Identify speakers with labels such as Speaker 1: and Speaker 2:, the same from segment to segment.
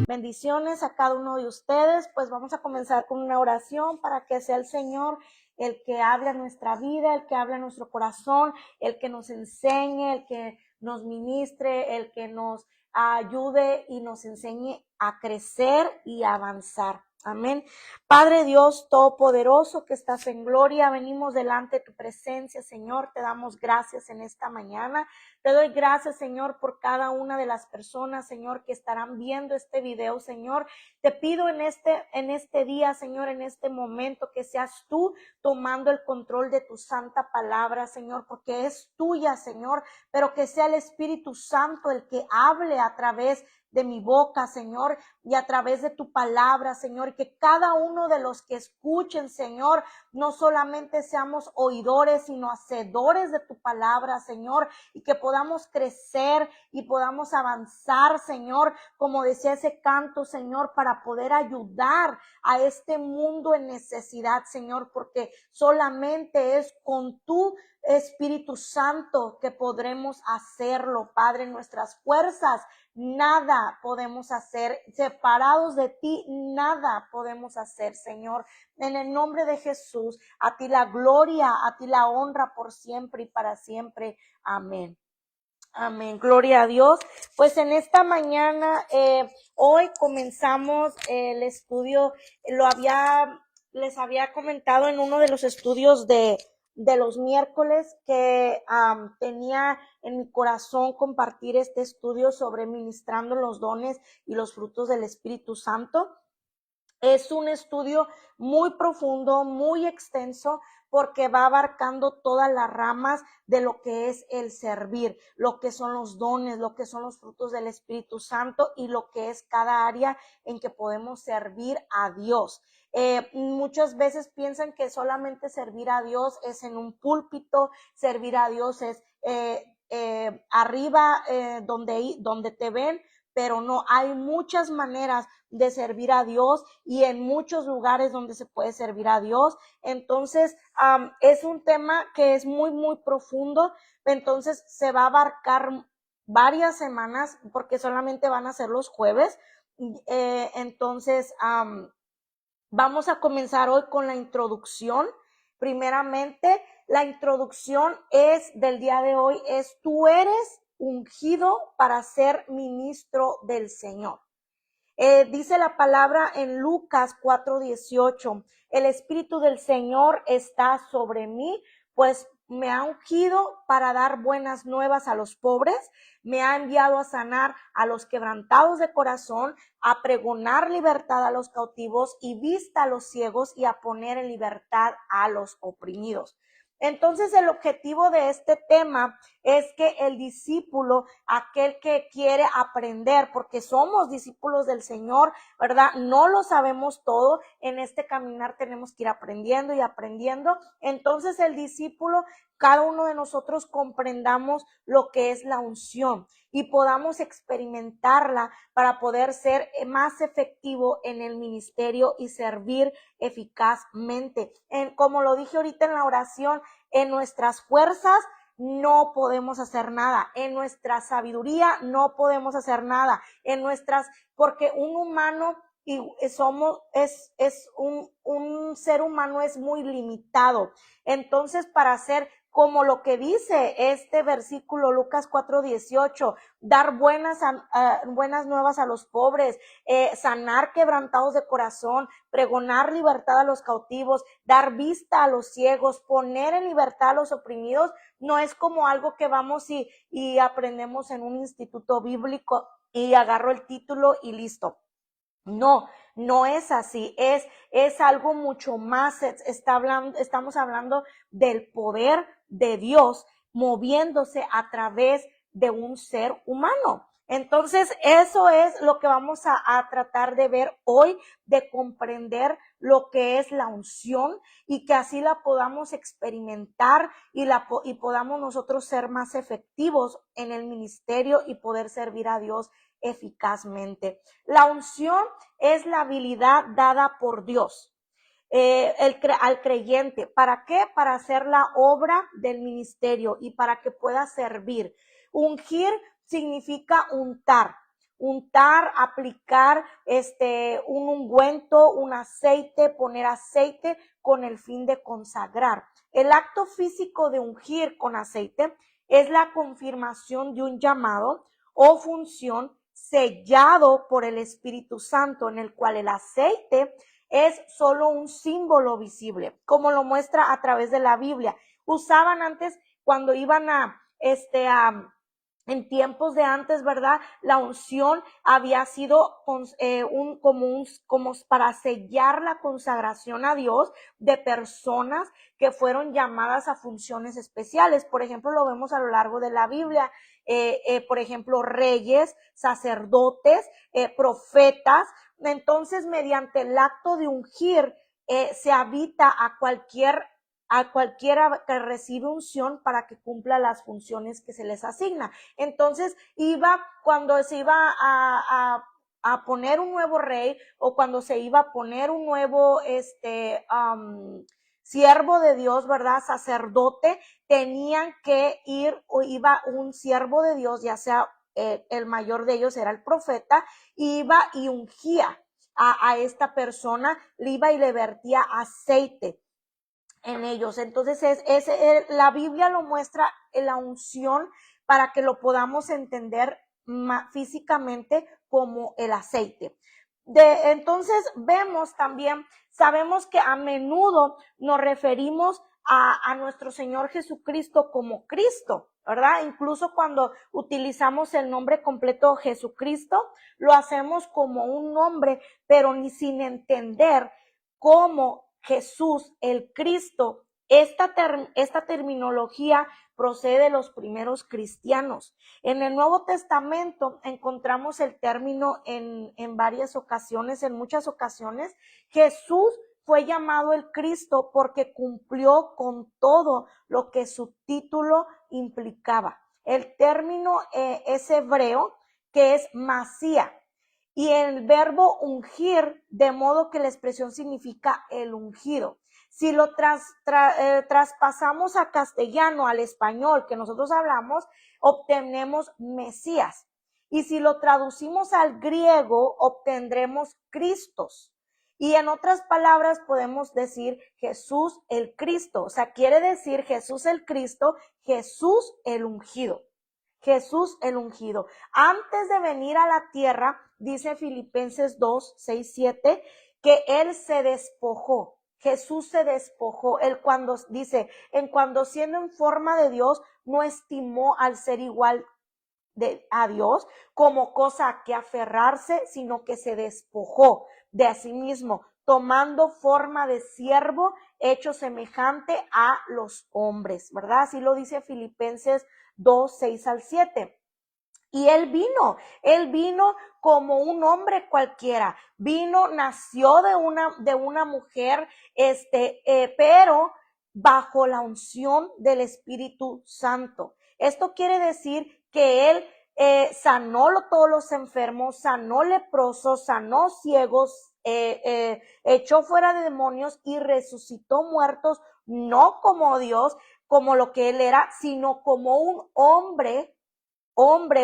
Speaker 1: Bendiciones a cada uno de ustedes. Pues vamos a comenzar con una oración para que sea el Señor el que hable a nuestra vida, el que hable a nuestro corazón, el que nos enseñe, el que nos ministre, el que nos ayude y nos enseñe a crecer y a avanzar. Amén. Padre Dios Todopoderoso que estás en gloria, venimos delante de tu presencia, Señor. Te damos gracias en esta mañana. Te doy gracias, Señor, por cada una de las personas, Señor, que estarán viendo este video, Señor. Te pido en este día, Señor, en este momento, que seas tú tomando el control de tu santa palabra, Señor, porque es tuya, Señor, pero que sea el Espíritu Santo el que hable a través de mi boca, Señor, y a través de tu palabra, Señor, y que cada uno de los que escuchen, Señor, no solamente seamos oidores, sino hacedores de tu palabra, Señor, y que podamos crecer y podamos avanzar, Señor, como decía ese canto, Señor, para poder ayudar a este mundo en necesidad, Señor, porque solamente es con tu Espíritu Santo que podremos hacerlo, Padre. Nuestras fuerzas nada podemos hacer, separados de ti nada podemos hacer, Señor. En el nombre de Jesús, a ti la gloria, a ti la honra por siempre y para siempre. Amén. Amén, gloria a Dios. Pues en esta mañana, hoy comenzamos el estudio, les había comentado en uno de los estudios de los miércoles que tenía en mi corazón compartir este estudio sobre ministrando los dones y los frutos del Espíritu Santo. Es un estudio muy profundo, muy extenso, porque va abarcando todas las ramas de lo que es el servir, lo que son los dones, lo que son los frutos del Espíritu Santo y lo que es cada área en que podemos servir a Dios. Muchas veces piensan que solamente servir a Dios es en un púlpito, servir a Dios es arriba donde te ven, pero no, hay muchas maneras de servir a Dios y en muchos lugares donde se puede servir a Dios. Entonces, es un tema que es muy, muy profundo. Entonces, se va a abarcar varias semanas porque solamente van a ser los jueves. Entonces, vamos a comenzar hoy con la introducción. Primeramente, la introducción del día de hoy es: tú eres ungido para ser ministro del Señor. Dice la palabra en Lucas 4:18, el Espíritu del Señor está sobre mí, pues me ha ungido para dar buenas nuevas a los pobres, me ha enviado a sanar a los quebrantados de corazón, a pregonar libertad a los cautivos y vista a los ciegos y a poner en libertad a los oprimidos. Entonces, el objetivo de este tema es que el discípulo, aquel que quiere aprender, porque somos discípulos del Señor, ¿verdad? No lo sabemos todo, en este caminar tenemos que ir aprendiendo y aprendiendo. Entonces, el discípulo, cada uno de nosotros comprendamos lo que es la unción y podamos experimentarla para poder ser más efectivo en el ministerio y servir eficazmente. Como lo dije ahorita en la oración, en nuestras fuerzas no podemos hacer nada, en nuestra sabiduría no podemos hacer nada, porque un humano y un ser humano es muy limitado. Entonces, para hacer como lo que dice este versículo, Lucas 4:18, dar buenas nuevas a los pobres, sanar quebrantados de corazón, pregonar libertad a los cautivos, dar vista a los ciegos, poner en libertad a los oprimidos, no es como algo que vamos y aprendemos en un instituto bíblico y agarro el título y listo. No, no es así, es algo mucho más. Estamos hablando del poder de Dios moviéndose a través de un ser humano. Entonces, eso es lo que vamos a tratar de ver hoy, de comprender lo que es la unción y que así la podamos experimentar y podamos nosotros ser más efectivos en el ministerio y poder servir a Dios eficazmente. La unción es la habilidad dada por Dios al creyente. ¿Para qué? Para hacer la obra del ministerio y para que pueda servir. Ungir significa untar, aplicar un ungüento, un aceite, poner aceite con el fin de consagrar. El acto físico de ungir con aceite es la confirmación de un llamado o función sellado por el Espíritu Santo, en el cual el aceite es solo un símbolo visible, como lo muestra a través de la Biblia. Usaban antes, cuando iban en tiempos de antes, ¿verdad? La unción había sido como para sellar la consagración a Dios de personas que fueron llamadas a funciones especiales. Por ejemplo, lo vemos a lo largo de la Biblia. Por ejemplo, reyes, sacerdotes, profetas. Entonces, mediante el acto de ungir, se habita a cualquiera que recibe unción para que cumpla las funciones que se les asigna. Entonces, cuando se iba a poner un nuevo rey o cuando se iba a poner un nuevo siervo de Dios, ¿verdad? Sacerdote, tenían que ir, o iba un siervo de Dios, ya sea el mayor de ellos era el profeta, iba y ungía a esta persona, le iba y le vertía aceite en ellos. Entonces la Biblia lo muestra en la unción para que lo podamos entender físicamente como el aceite. Entonces vemos también, sabemos que a menudo nos referimos a nuestro Señor Jesucristo como Cristo, ¿verdad? Incluso cuando utilizamos el nombre completo Jesucristo, lo hacemos como un nombre, pero ni sin entender cómo Jesús, el Cristo. Esta terminología procede de los primeros cristianos. En el Nuevo Testamento encontramos el término en varias ocasiones, en muchas ocasiones. Jesús fue llamado el Cristo porque cumplió con todo lo que su título implicaba. El término es hebreo, que es masía, y el verbo ungir, de modo que la expresión significa el ungido. Si lo traspasamos a castellano, al español que nosotros hablamos, obtenemos Mesías. Y si lo traducimos al griego, obtendremos Cristos. Y en otras palabras podemos decir Jesús el Cristo. O sea, quiere decir Jesús el Cristo, Jesús el ungido. Jesús el ungido. Antes de venir a la tierra, dice Filipenses 2, 6, 7, que Él se despojó. Jesús se despojó. Él cuando siendo en forma de Dios, no estimó al ser igual a Dios como cosa a que aferrarse, sino que se despojó de sí mismo, tomando forma de siervo, hecho semejante a los hombres, ¿verdad? Así lo dice Filipenses 2, 6 al 7. Y él vino como un hombre cualquiera, nació de una mujer, pero bajo la unción del Espíritu Santo. Esto quiere decir que él sanó todos los enfermos, sanó leprosos, sanó ciegos, echó fuera de demonios y resucitó muertos, no como Dios, como lo que él era, sino como un hombre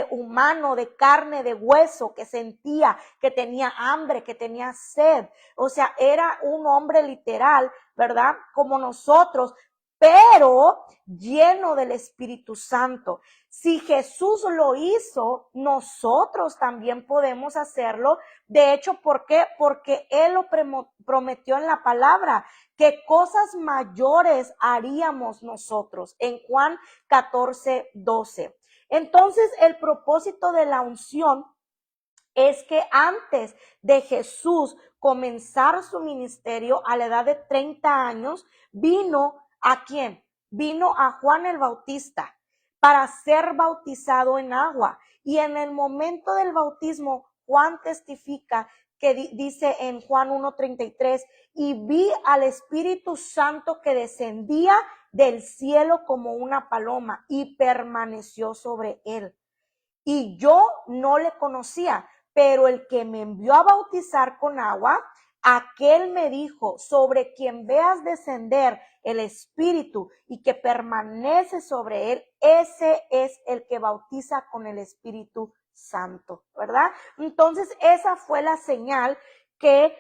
Speaker 1: humano de carne, de hueso, que sentía, que tenía hambre, que tenía sed. O sea, era un hombre literal, ¿verdad? Como nosotros, pero lleno del Espíritu Santo. Si Jesús lo hizo, nosotros también podemos hacerlo. De hecho, ¿por qué? Porque Él lo prometió en la palabra, que cosas mayores haríamos nosotros, en Juan 14, 12. Entonces, el propósito de la unción es que antes de Jesús comenzar su ministerio a la edad de 30 años, vino ¿a quién? Vino a Juan el Bautista para ser bautizado en agua. Y en el momento del bautismo, Juan testifica que dice en Juan 1:33, y vi al Espíritu Santo que descendía del cielo como una paloma y permaneció sobre él. y yo no le conocía, pero el que me envió a bautizar con agua, aquel me dijo, sobre quien veas descender el Espíritu y que permanece sobre él, ese es el que bautiza con el Espíritu Santo, ¿verdad? Entonces esa fue la señal que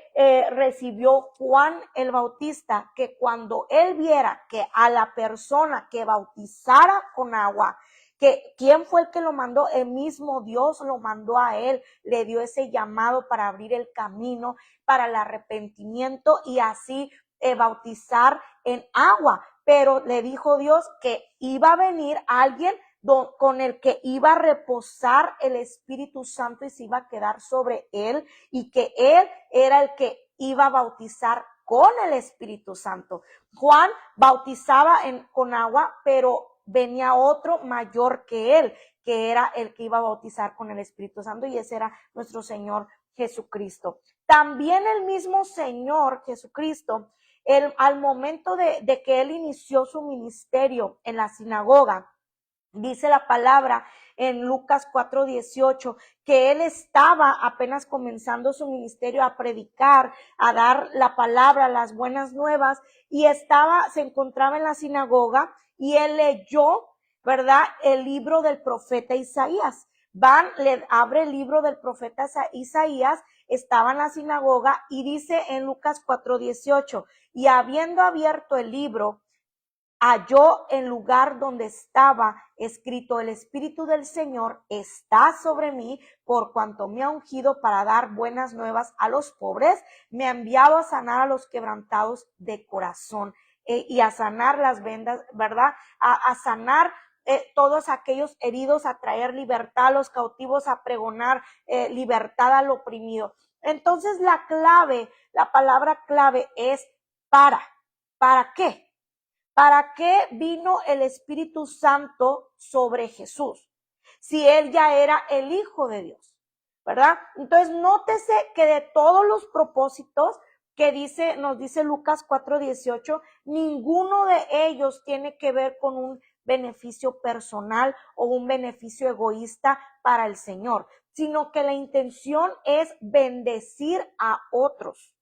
Speaker 1: recibió Juan el Bautista, que cuando él viera que a la persona que bautizara con agua, que quién fue el que lo mandó, el mismo Dios lo mandó a él, le dio ese llamado para abrir el camino para el arrepentimiento y así bautizar en agua, pero le dijo Dios que iba a venir alguien con el que iba a reposar el Espíritu Santo y se iba a quedar sobre él, y que él era el que iba a bautizar con el Espíritu Santo. Juan bautizaba con agua, pero venía otro mayor que él, que era el que iba a bautizar con el Espíritu Santo, y ese era nuestro Señor Jesucristo. También el mismo Señor Jesucristo, al momento de que él inició su ministerio en la sinagoga, dice la palabra en Lucas 4:18 que él estaba apenas comenzando su ministerio a predicar, a dar la palabra, las buenas nuevas, y se encontraba en la sinagoga y él leyó, ¿verdad?, el libro del profeta Isaías. Le abre el libro del profeta Isaías, estaba en la sinagoga y dice en Lucas 4:18, y habiendo abierto el libro, halló el lugar donde estaba escrito: el Espíritu del Señor está sobre mí, por cuanto me ha ungido para dar buenas nuevas a los pobres, me ha enviado a sanar a los quebrantados de corazón y a sanar las vendas, ¿verdad? A sanar todos aquellos heridos, a traer libertad a los cautivos, a pregonar libertad al oprimido. Entonces la palabra clave es ¿para qué? ¿Para qué vino el Espíritu Santo sobre Jesús? Si él ya era el Hijo de Dios, ¿verdad? Entonces, nótese que de todos los propósitos que nos dice Lucas 4:18, ninguno de ellos tiene que ver con un beneficio personal o un beneficio egoísta para el Señor, sino que la intención es bendecir a otros.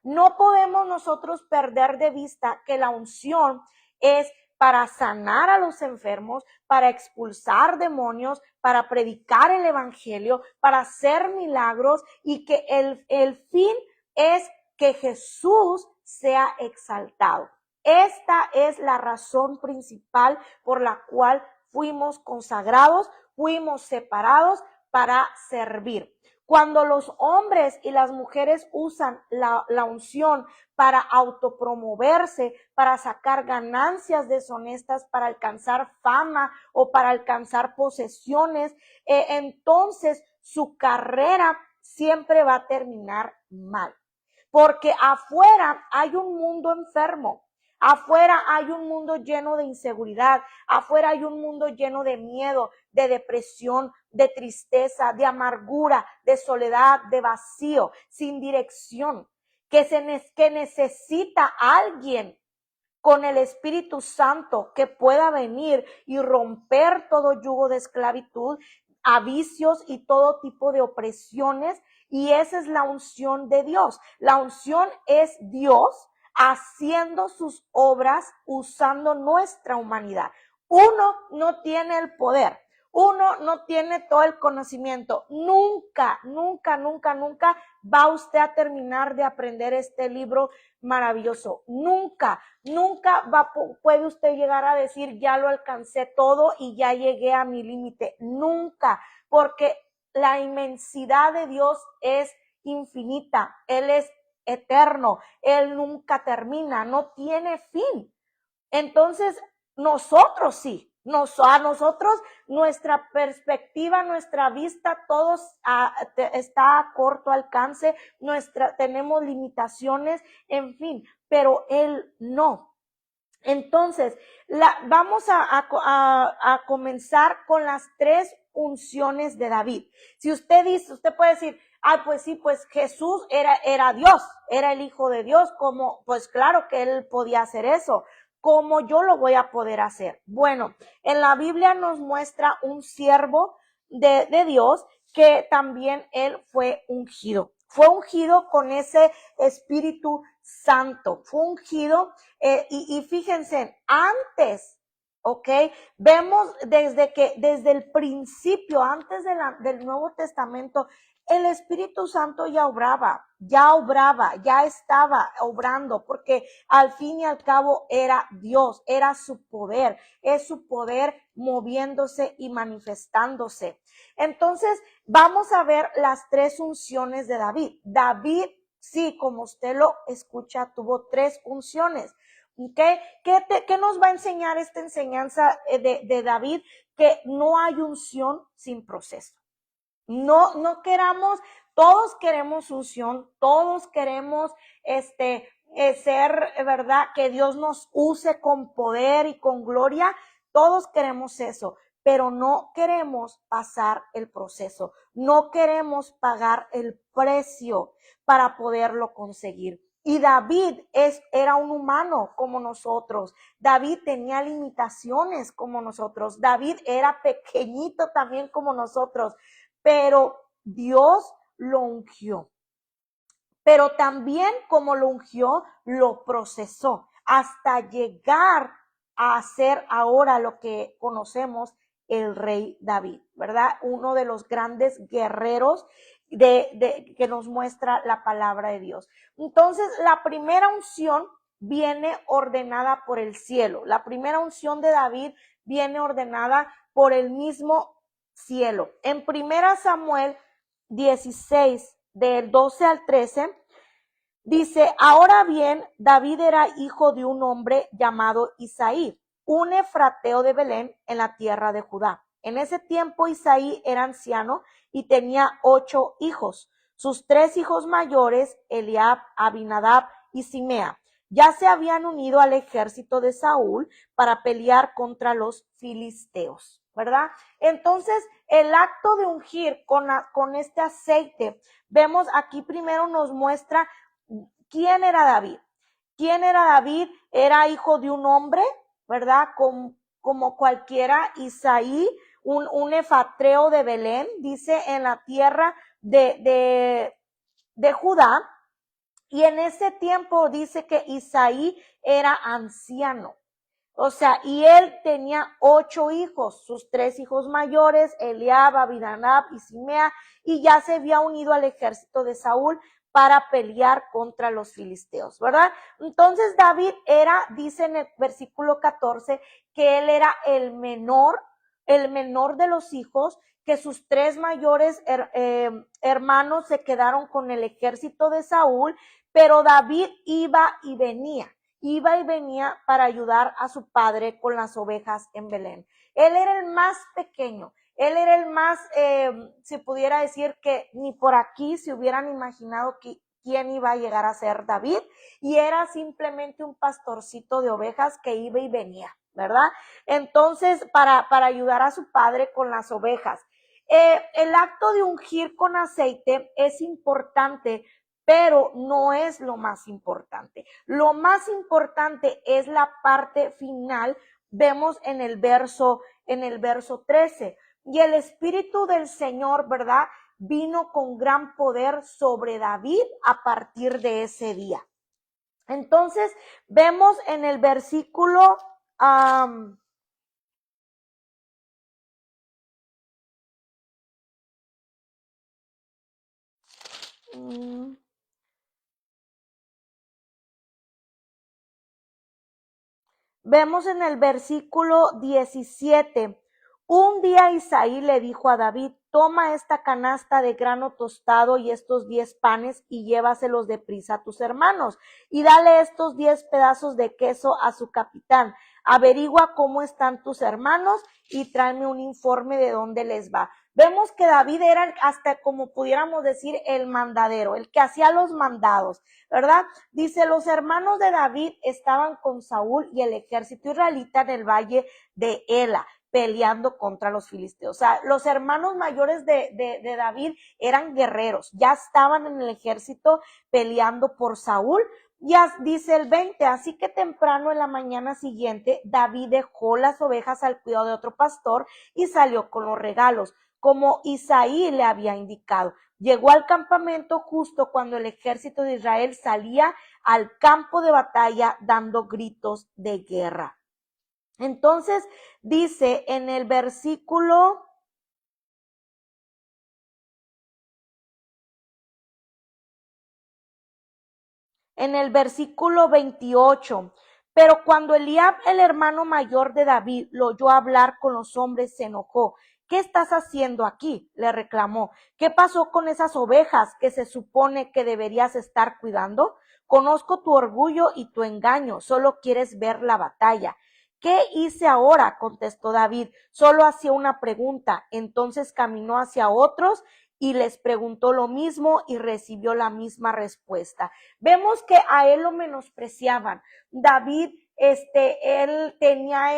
Speaker 1: No podemos nosotros perder de vista que la unción es para sanar a los enfermos, para expulsar demonios, para predicar el evangelio, para hacer milagros, y que el fin es que Jesús sea exaltado. Esta es la razón principal por la cual fuimos consagrados, fuimos separados para servir. Cuando los hombres y las mujeres usan la unción para autopromoverse, para sacar ganancias deshonestas, para alcanzar fama o para alcanzar posesiones, entonces su carrera siempre va a terminar mal. Porque afuera hay un mundo enfermo. Afuera hay un mundo lleno de inseguridad, afuera hay un mundo lleno de miedo, de depresión, de tristeza, de amargura, de soledad, de vacío, sin dirección, que necesita a alguien con el Espíritu Santo que pueda venir y romper todo yugo de esclavitud, a vicios y todo tipo de opresiones, y esa es la unción de Dios. La unción es Dios haciendo sus obras usando nuestra humanidad. Uno no tiene el poder, uno no tiene todo el conocimiento. Nunca va usted a terminar de aprender este libro maravilloso. Nunca puede usted llegar a decir: ya lo alcancé todo y ya llegué a mi límite. Nunca, porque la inmensidad de Dios es infinita. Él es eterno, él nunca termina, no tiene fin. Entonces, nosotros sí, a nosotros nuestra perspectiva, nuestra vista, todos está a corto alcance, tenemos limitaciones, en fin, pero él no. Entonces, vamos a comenzar con las 3 unciones de David. Si usted dice, usted puede decir: pues sí, pues Jesús era Dios, era el Hijo de Dios, pues claro que él podía hacer eso. ¿Cómo yo lo voy a poder hacer? Bueno, en la Biblia nos muestra un siervo de Dios, que también él fue ungido. Fue ungido con ese Espíritu Santo. Fue ungido y fíjense, antes, ¿ok? Vemos desde el principio, antes del Nuevo Testamento, el Espíritu Santo ya obraba, ya estaba obrando, porque al fin y al cabo era Dios, era su poder, es su poder moviéndose y manifestándose. Entonces, vamos a ver las tres unciones de David. David, sí, como usted lo escucha, tuvo tres unciones. ¿Okay? ¿Qué nos va a enseñar esta enseñanza de David? Que no hay unción sin proceso. No queramos, todos queremos unción, todos queremos ser, ¿verdad? Que Dios nos use con poder y con gloria, todos queremos eso, pero no queremos pasar el proceso, no queremos pagar el precio para poderlo conseguir. Y David era un humano como nosotros. David tenía limitaciones como nosotros. David era pequeñito también como nosotros, pero Dios lo ungió. Pero también como lo ungió, lo procesó hasta llegar a ser ahora lo que conocemos el rey David, ¿verdad? Uno de los grandes guerreros que nos muestra la palabra de Dios. Entonces, la primera unción viene ordenada por el cielo. La primera unción de David viene ordenada por el mismo cielo. En 1 Samuel 16, del 12 al 13, dice, ahora bien, David era hijo de un hombre llamado Isaí, un efrateo de Belén en la tierra de Judá. En ese tiempo Isaí era anciano y tenía 8 hijos. Sus 3 hijos mayores, Eliab, Abinadab y Simea, ya se habían unido al ejército de Saúl para pelear contra los filisteos, ¿verdad? Entonces, el acto de ungir con este aceite, vemos aquí primero nos muestra ¿quién era David? ¿Quién era David? Era hijo de un hombre, ¿verdad? Como cualquiera, Isaí, un efatreo de Belén, dice, en la tierra de Judá. Y en ese tiempo dice que Isaí era anciano. O sea, y él tenía 8 hijos, sus 3 hijos mayores, Eliab, Abinadab y Simea, y ya se había unido al ejército de Saúl para pelear contra los filisteos, ¿verdad? Entonces David era, dice en el versículo 14, que él era el menor de los hijos, que sus 3 mayores hermanos se quedaron con el ejército de Saúl, pero David iba y venía para ayudar a su padre con las ovejas en Belén. Él era el más pequeño, él era el más, se pudiera decir que ni por aquí se hubieran imaginado quién iba a llegar a ser David, y era simplemente un pastorcito de ovejas que iba y venía, ¿verdad? Entonces, para ayudar a su padre con las ovejas. El acto de ungir con aceite es importante, pero no es lo más importante. Lo más importante es la parte final. Vemos en el verso 13. Y el Espíritu del Señor, ¿verdad? Vino con gran poder sobre David a partir de ese día. Entonces, vemos en el versículo vemos en el versículo 17, un día Isaí le dijo a David, toma esta canasta de grano tostado y estos 10 panes y llévaselos deprisa a tus hermanos y dale estos 10 pedazos de queso a su capitán. Averigua cómo están tus hermanos y tráeme un informe de dónde les va. Vemos que David era hasta como pudiéramos decir el mandadero, el que hacía los mandados, ¿verdad? Dice, los hermanos de David estaban con Saúl y el ejército israelita en el valle de Ela, peleando contra los filisteos. O sea, los hermanos mayores de David eran guerreros, ya estaban en el ejército peleando por Saúl. Ya dice el 20, así que temprano en la mañana siguiente, David dejó las ovejas al cuidado de otro pastor y salió con los regalos. como Isaí le había indicado. Llegó al campamento justo cuando el ejército de Israel salía al campo de batalla dando gritos de guerra. Entonces dice en el versículo 28, pero cuando Eliab, el hermano mayor de David, lo oyó hablar con los hombres, se enojó. ¿Qué estás haciendo aquí?, le reclamó. ¿Qué pasó con esas ovejas que se supone que deberías estar cuidando? Conozco tu orgullo y tu engaño, solo quieres ver la batalla. ¿Qué hice ahora?, contestó David. Solo hacía una pregunta. Entonces caminó hacia otros y les preguntó lo mismo y recibió la misma respuesta. Vemos que a él lo menospreciaban. David, él tenía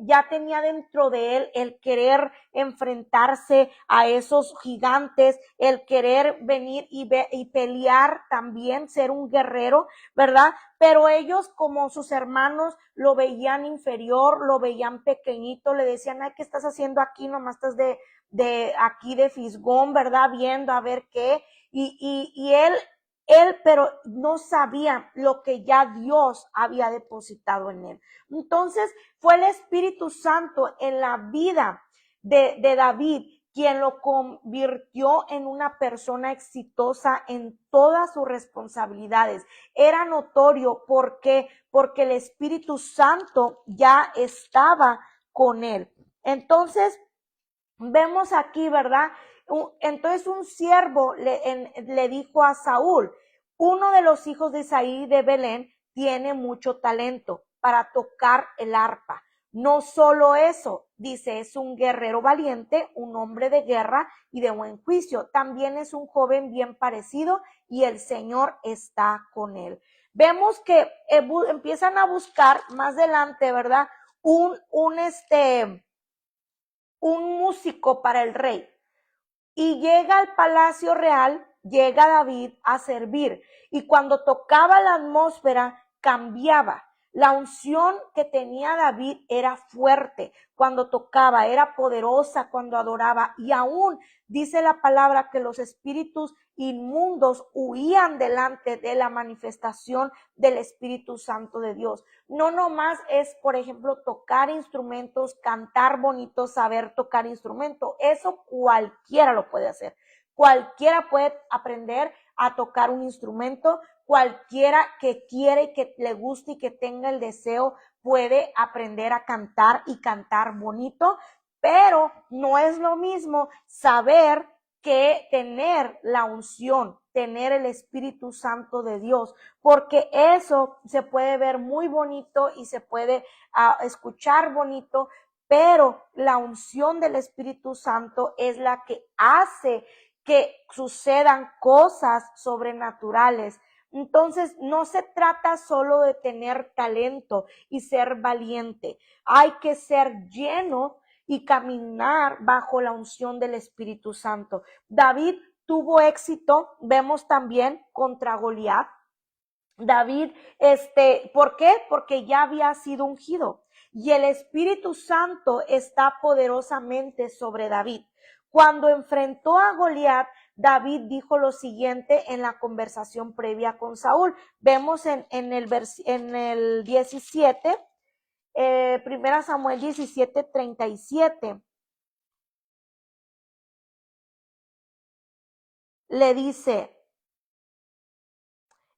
Speaker 1: ya tenía dentro de él el querer enfrentarse a esos gigantes, el querer venir y pelear también, ser un guerrero, ¿verdad? Pero ellos, como sus hermanos, lo veían inferior, lo veían pequeñito, le decían, ay, ¿qué estás haciendo aquí? Nomás estás de aquí de fisgón, ¿verdad? Viendo a ver qué. Y él, pero no sabía lo que ya Dios había depositado en él. Entonces fue el Espíritu Santo en la vida de David quien lo convirtió en una persona exitosa en todas sus responsabilidades. Era notorio porque el Espíritu Santo ya estaba con él. Entonces, vemos aquí, ¿verdad? Entonces un siervo le dijo a Saúl, uno de los hijos de Isaí de Belén tiene mucho talento para tocar el arpa. No solo eso, dice, es un guerrero valiente, un hombre de guerra y de buen juicio. También es un joven bien parecido y el Señor está con él. Vemos que empiezan a buscar más adelante, ¿verdad? Un músico para el rey. Y llega al palacio real, llega David a servir. Y cuando tocaba la atmósfera, cambiaba. La unción que tenía David era fuerte cuando tocaba, era poderosa cuando adoraba. Y aún dice la palabra que los espíritus inmundos huían delante de la manifestación del Espíritu Santo de Dios. No nomás es, por ejemplo, tocar instrumentos, cantar bonito, saber tocar instrumento. Eso cualquiera lo puede hacer. Cualquiera puede aprender a tocar un instrumento. Cualquiera que quiere y que le guste y que tenga el deseo puede aprender a cantar y cantar bonito, pero no es lo mismo saber que tener la unción, tener el Espíritu Santo de Dios, porque eso se puede ver muy bonito y se puede escuchar bonito, pero la unción del Espíritu Santo es la que hace que sucedan cosas sobrenaturales. Entonces, no se trata solo de tener talento y ser valiente. Hay que ser lleno y caminar bajo la unción del Espíritu Santo. David tuvo éxito, vemos también contra Goliat. David, ¿por qué? Porque ya había sido ungido y el Espíritu Santo está poderosamente sobre David. Cuando enfrentó a Goliat, David dijo lo siguiente en la conversación previa con Saúl. Vemos en el 17, 1 Samuel 17, 37. Le dice,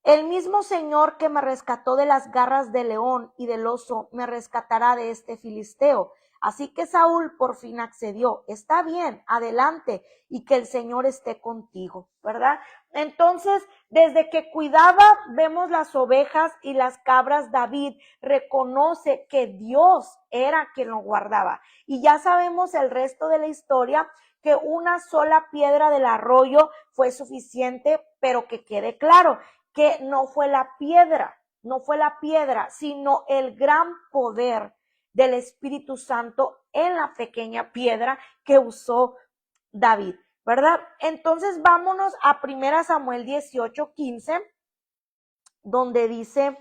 Speaker 1: el mismo Señor que me rescató de las garras del león y del oso, me rescatará de este filisteo. Así que Saúl por fin accedió. Está bien, adelante, y que el Señor esté contigo, ¿verdad? Entonces, desde que cuidaba, vemos las ovejas y las cabras, David reconoce que Dios era quien lo guardaba. Y ya sabemos el resto de la historia, que una sola piedra del arroyo fue suficiente, pero que quede claro que no fue la piedra, sino el gran poder del Espíritu Santo en la pequeña piedra que usó David, ¿verdad? Entonces vámonos a 1 Samuel 18, 15, donde dice,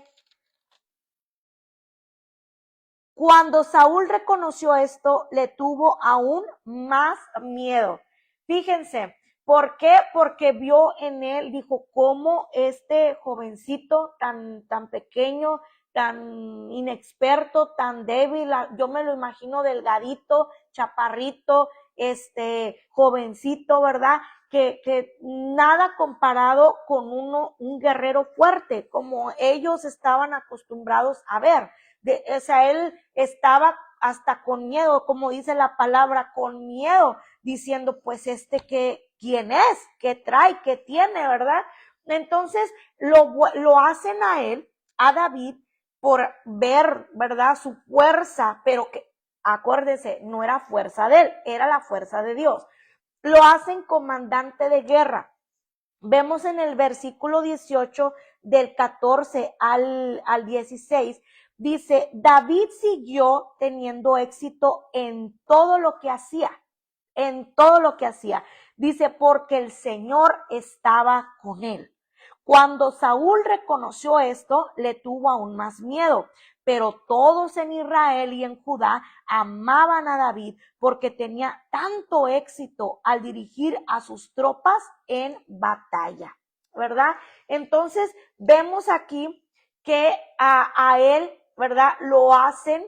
Speaker 1: Cuando Saúl reconoció esto, le tuvo aún más miedo. Fíjense, ¿por qué? Porque vio en él, dijo, cómo este jovencito tan pequeño, tan inexperto, tan débil, yo me lo imagino delgadito, chaparrito, jovencito, ¿verdad? Que nada comparado con un guerrero fuerte, como ellos estaban acostumbrados a ver. O sea, él estaba hasta con miedo, como dice la palabra, con miedo, diciendo, pues ¿quién es? ¿Qué trae? ¿Qué tiene? ¿Verdad? Entonces lo hacen a él, a David, por ver, ¿verdad? Su fuerza, pero que, acuérdense, no era fuerza de él, era la fuerza de Dios. Lo hacen comandante de guerra. Vemos en el versículo 18 del 14 al 16, dice, David siguió teniendo éxito en todo lo que hacía, en todo lo que hacía. Dice, porque el Señor estaba con él. Cuando Saúl reconoció esto, le tuvo aún más miedo, pero todos en Israel y en Judá amaban a David porque tenía tanto éxito al dirigir a sus tropas en batalla, ¿verdad? Entonces, vemos aquí que a él, ¿verdad? Lo hacen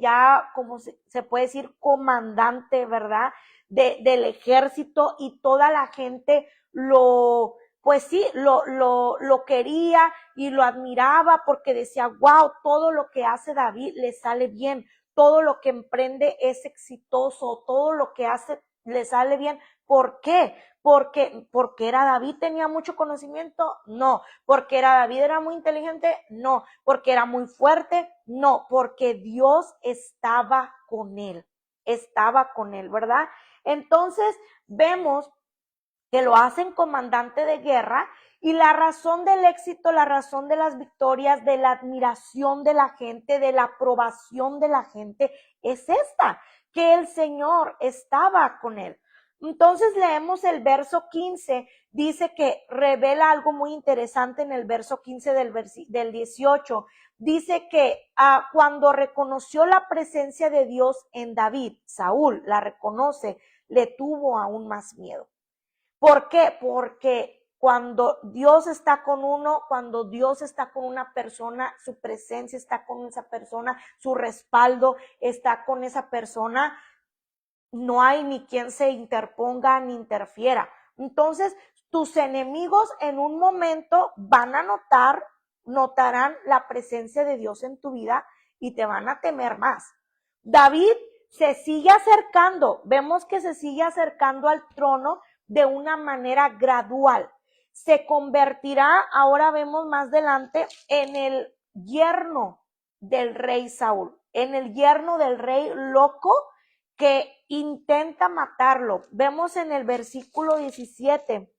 Speaker 1: ya, como se puede decir, comandante, ¿verdad? Del ejército, y toda la gente pues sí, lo quería y lo admiraba porque decía, wow, todo lo que hace David le sale bien, todo lo que emprende es exitoso, todo lo que hace le sale bien. ¿Por qué? Porque era David, tenía mucho conocimiento, no. Porque era David, era muy inteligente, no. Porque era muy fuerte, no. Porque Dios estaba con él, ¿verdad? Entonces vemos que lo hacen comandante de guerra, y la razón del éxito, la razón de las victorias, de la admiración de la gente, de la aprobación de la gente, es esta, que el Señor estaba con él. Entonces leemos el verso 15, dice que revela algo muy interesante en el verso 15 del 18, dice que cuando reconoció la presencia de Dios en David, Saúl la reconoce, le tuvo aún más miedo. ¿Por qué? Porque cuando Dios está con uno, cuando Dios está con una persona, su presencia está con esa persona, su respaldo está con esa persona, no hay ni quien se interponga ni interfiera. Entonces, tus enemigos en un momento van a notarán la presencia de Dios en tu vida y te van a temer más. David se sigue acercando, vemos que se sigue acercando al trono de una manera gradual. Se convertirá, ahora vemos más adelante, en el yerno del rey Saúl, en el yerno del rey loco que intenta matarlo. Vemos en el versículo 17,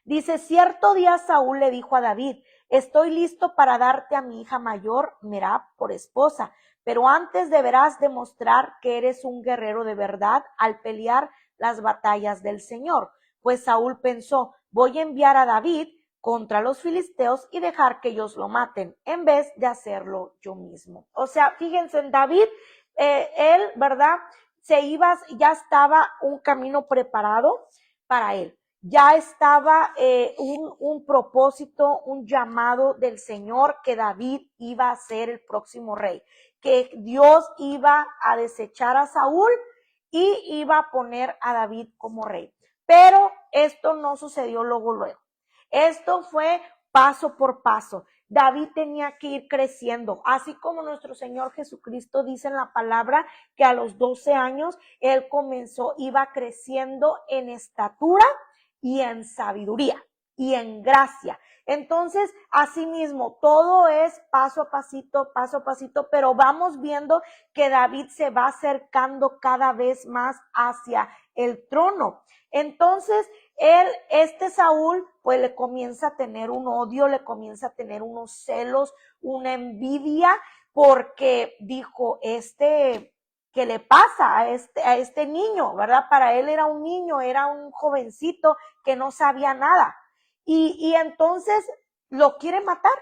Speaker 1: dice, cierto día Saúl le dijo a David, estoy listo para darte a mi hija mayor, Merab, por esposa, pero antes deberás demostrar que eres un guerrero de verdad al pelear las batallas del Señor. Pues Saúl pensó, voy a enviar a David contra los filisteos y dejar que ellos lo maten, en vez de hacerlo yo mismo. O sea, fíjense, en David, él, ¿verdad? Ya estaba un camino preparado para él. Ya estaba un propósito, un llamado del Señor, que David iba a ser el próximo rey, que Dios iba a desechar a Saúl y iba a poner a David como rey. Pero esto no sucedió luego. Esto fue paso por paso. David tenía que ir creciendo, así como nuestro Señor Jesucristo dice en la palabra que a los 12 años él iba creciendo en estatura y en sabiduría y en gracia. Entonces, asimismo, todo es paso a pasito, pero vamos viendo que David se va acercando cada vez más hacia el trono. Entonces, Saúl, pues le comienza a tener un odio, le comienza a tener unos celos, una envidia, porque dijo, ¿qué le pasa a este niño? ¿Verdad? Para él era un niño, era un jovencito que no sabía nada. Y entonces lo quiere matar,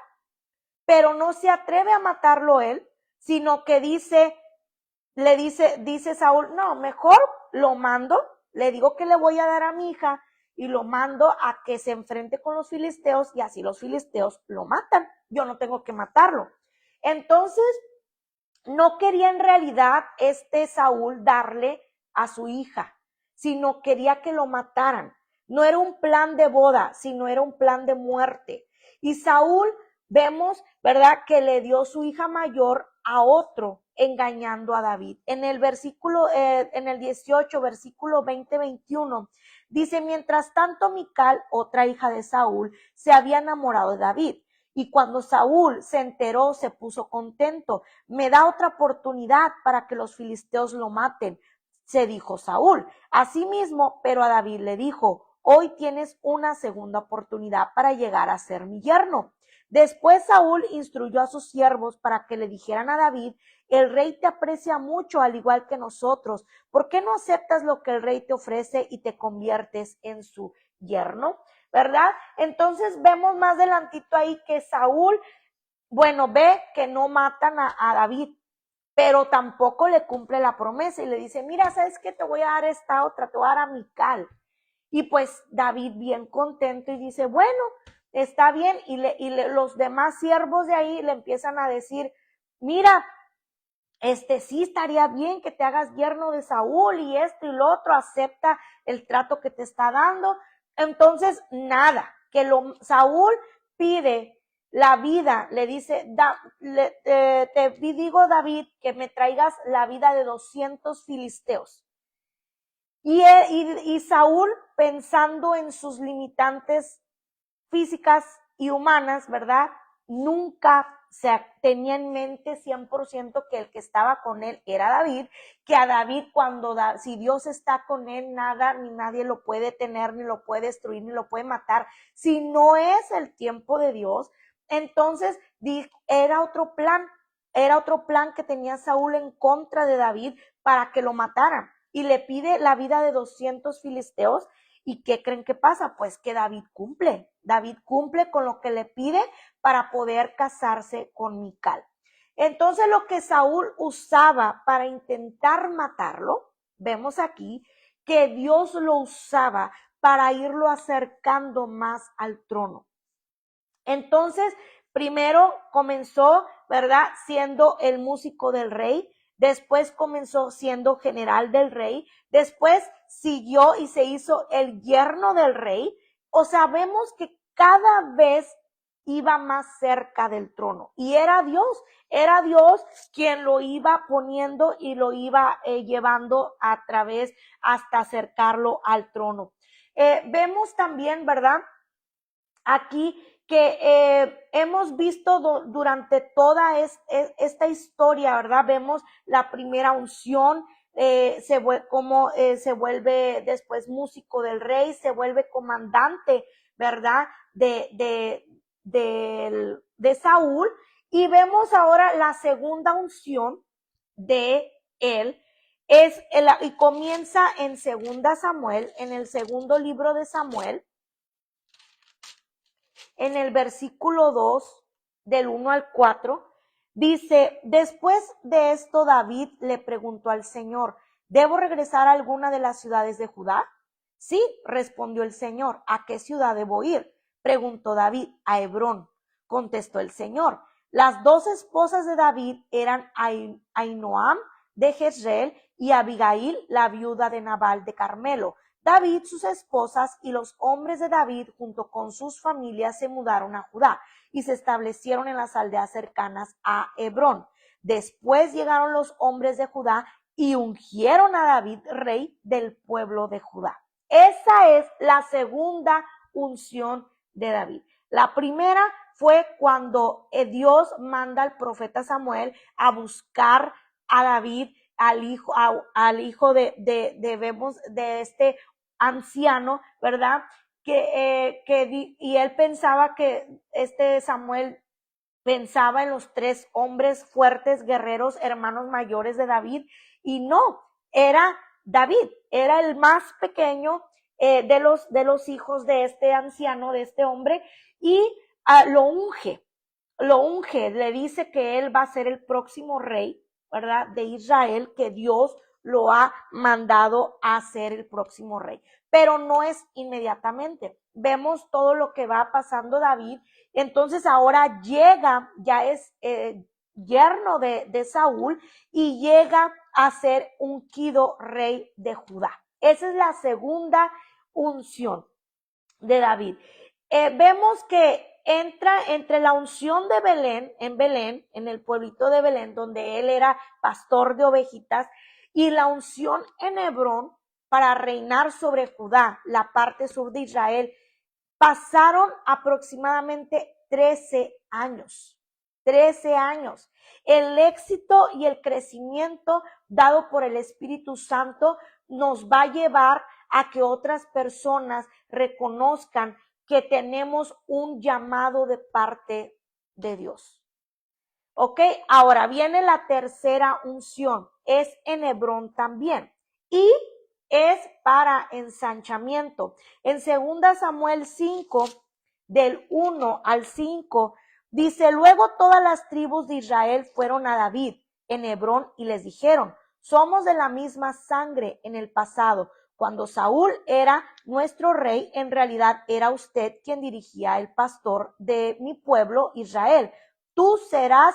Speaker 1: pero no se atreve a matarlo él, sino que dice Saúl, no, mejor lo mando, le digo que le voy a dar a mi hija y lo mando a que se enfrente con los filisteos y así los filisteos lo matan. Yo no tengo que matarlo. Entonces, no quería en realidad Saúl darle a su hija, sino quería que lo mataran. No era un plan de boda, sino era un plan de muerte. Y Saúl, vemos, ¿verdad?, que le dio su hija mayor a otro, engañando a David. En el 18, versículo 20-21, dice, mientras tanto Mical, otra hija de Saúl, se había enamorado de David. Y cuando Saúl se enteró, se puso contento. Me da otra oportunidad para que los filisteos lo maten, se dijo Saúl. Asimismo, pero a David le dijo, hoy tienes una segunda oportunidad para llegar a ser mi yerno. Después Saúl instruyó a sus siervos para que le dijeran a David, el rey te aprecia mucho al igual que nosotros. ¿Por qué no aceptas lo que el rey te ofrece y te conviertes en su yerno? ¿Verdad? Entonces vemos más adelantito ahí que Saúl, bueno, ve que no matan a David, pero tampoco le cumple la promesa y le dice, mira, ¿sabes qué? Te voy a dar esta otra, te voy a dar a Mical. Y pues David bien contento y dice, bueno, está bien. Y los demás siervos de ahí le empiezan a decir, mira, sí estaría bien que te hagas yerno de Saúl y esto y lo otro, acepta el trato que te está dando. Entonces, nada, Saúl pide la vida, le dice, te digo David que me traigas la vida de 200 filisteos. Y Saúl, pensando en sus limitantes físicas y humanas, ¿verdad? Nunca se tenía en mente 100% que el que estaba con él era David, que a David si Dios está con él, nada ni nadie lo puede tener, ni lo puede destruir, ni lo puede matar. Si no es el tiempo de Dios, entonces era otro plan que tenía Saúl en contra de David para que lo mataran. Y le pide la vida de 200 filisteos. ¿Y qué creen que pasa? Pues que David cumple con lo que le pide para poder casarse con Mical. Entonces lo que Saúl usaba para intentar matarlo, vemos aquí que Dios lo usaba para irlo acercando más al trono. Entonces, primero comenzó, ¿verdad?, siendo el músico del rey. Después comenzó siendo general del rey, después siguió y se hizo el yerno del rey. O sea, vemos que cada vez iba más cerca del trono y era Dios quien lo iba poniendo y lo iba llevando a través hasta acercarlo al trono. Vemos también, ¿verdad?, aquí que hemos visto durante toda esta historia, ¿verdad? Vemos la primera unción, cómo se vuelve después músico del rey, se vuelve comandante, ¿verdad? De Saúl, y vemos ahora la segunda unción de él, y comienza en 2 Samuel, en el segundo libro de Samuel, en el versículo 2, del 1 al 4, dice, después de esto David le preguntó al Señor, ¿debo regresar a alguna de las ciudades de Judá? Sí, respondió el Señor. ¿A qué ciudad debo ir? Preguntó David. A Hebrón, contestó el Señor. Las 2 esposas de David eran Ahinoam de Jezreel y Abigail, la viuda de Nabal de Carmelo. David, sus esposas y los hombres de David junto con sus familias se mudaron a Judá y se establecieron en las aldeas cercanas a Hebrón. Después llegaron los hombres de Judá y ungieron a David rey del pueblo de Judá. Esa es la segunda unción de David. La primera fue cuando Dios manda al profeta Samuel a buscar a David, al hijo de este anciano, ¿verdad? Y él pensaba que Samuel pensaba en los 3 hombres fuertes, guerreros, hermanos mayores de David, y no, era David, era el más pequeño de los hijos de este anciano, de este hombre, y lo unge. lo unge, le dice que él va a ser el próximo rey, ¿verdad? De Israel, que Dios lo ha mandado a ser el próximo rey. Pero no es inmediatamente. Vemos todo lo que va pasando David. Entonces ahora llega, ya es yerno de Saúl y llega a ser ungido rey de Judá. Esa es la segunda unción de David. Vemos que entra entre la unción de Belén, en el pueblito de Belén, donde él era pastor de ovejitas, y la unción en Hebrón para reinar sobre Judá, la parte sur de Israel. Pasaron aproximadamente 13 años. 13 años. El éxito y el crecimiento dado por el Espíritu Santo nos va a llevar a que otras personas reconozcan que tenemos un llamado de parte de Dios. ¿Ok? Ahora viene la tercera unción. Es en Hebrón también. Y es para ensanchamiento. En 2 Samuel 5, del 1 al 5, dice, luego todas las tribus de Israel fueron a David en Hebrón y les dijeron, somos de la misma sangre en el pasado. Cuando Saúl era nuestro rey, en realidad era usted quien dirigía el pastor de mi pueblo Israel. Tú serás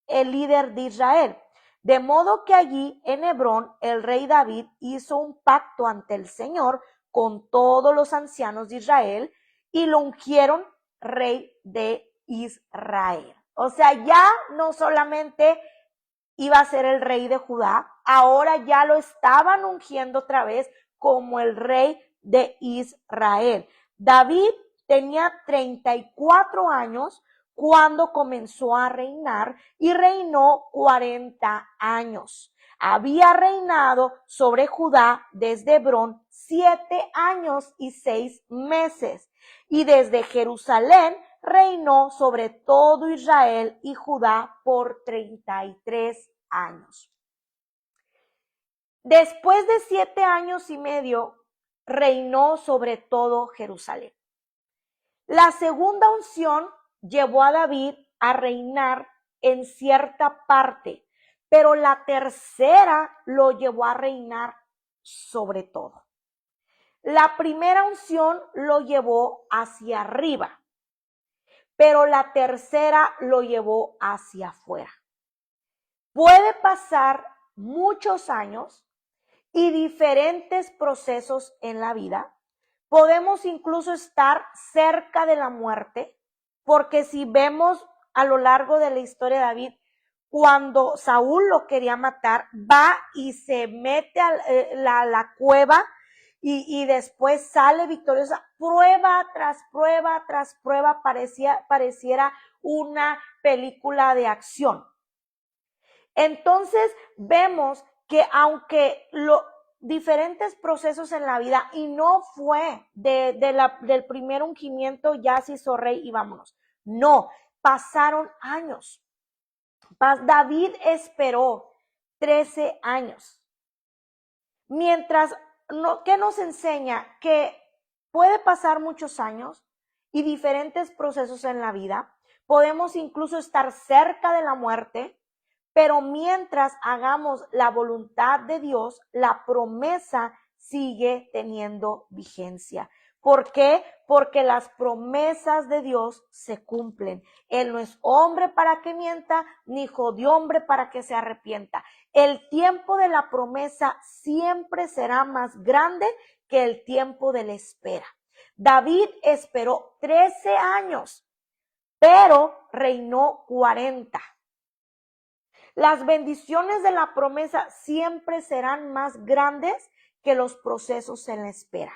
Speaker 1: el líder de Israel. De modo que allí en Hebrón el rey David hizo un pacto ante el Señor con todos los ancianos de Israel y lo ungieron rey de Israel. O sea, ya no solamente iba a ser el rey de Judá, ahora ya lo estaban ungiendo otra vez como el rey de Israel. David tenía 34 años cuando comenzó a reinar y reinó 40 años. Había reinado sobre Judá desde Hebrón 7 años y 6 meses y desde Jerusalén reinó sobre todo Israel y Judá por 33 años. Después de 7 años y medio reinó sobre todo Jerusalén. La segunda unción llevó a David a reinar en cierta parte, pero la tercera lo llevó a reinar sobre todo. La primera unción lo llevó hacia arriba, pero la tercera lo llevó hacia afuera. Puede pasar muchos años y diferentes procesos en la vida. Podemos incluso estar cerca de la muerte, porque si vemos a lo largo de la historia de David, cuando Saúl lo quería matar, va y se mete a la cueva y después sale victoriosa. Prueba tras prueba tras prueba, pareciera una película de acción. Entonces vemos que aunque diferentes procesos en la vida, y no fue del primer ungimiento ya se hizo rey y vámonos. No, pasaron años. David esperó 13 años. Mientras, ¿qué nos enseña? Que puede pasar muchos años y diferentes procesos en la vida. Podemos incluso estar cerca de la muerte, pero mientras hagamos la voluntad de Dios, la promesa sigue teniendo vigencia. ¿Por qué? Porque las promesas de Dios se cumplen. Él no es hombre para que mienta, ni hijo de hombre para que se arrepienta. El tiempo de la promesa siempre será más grande que el tiempo de la espera. David esperó 13 años, pero reinó 40. Las bendiciones de la promesa siempre serán más grandes que los procesos en la espera.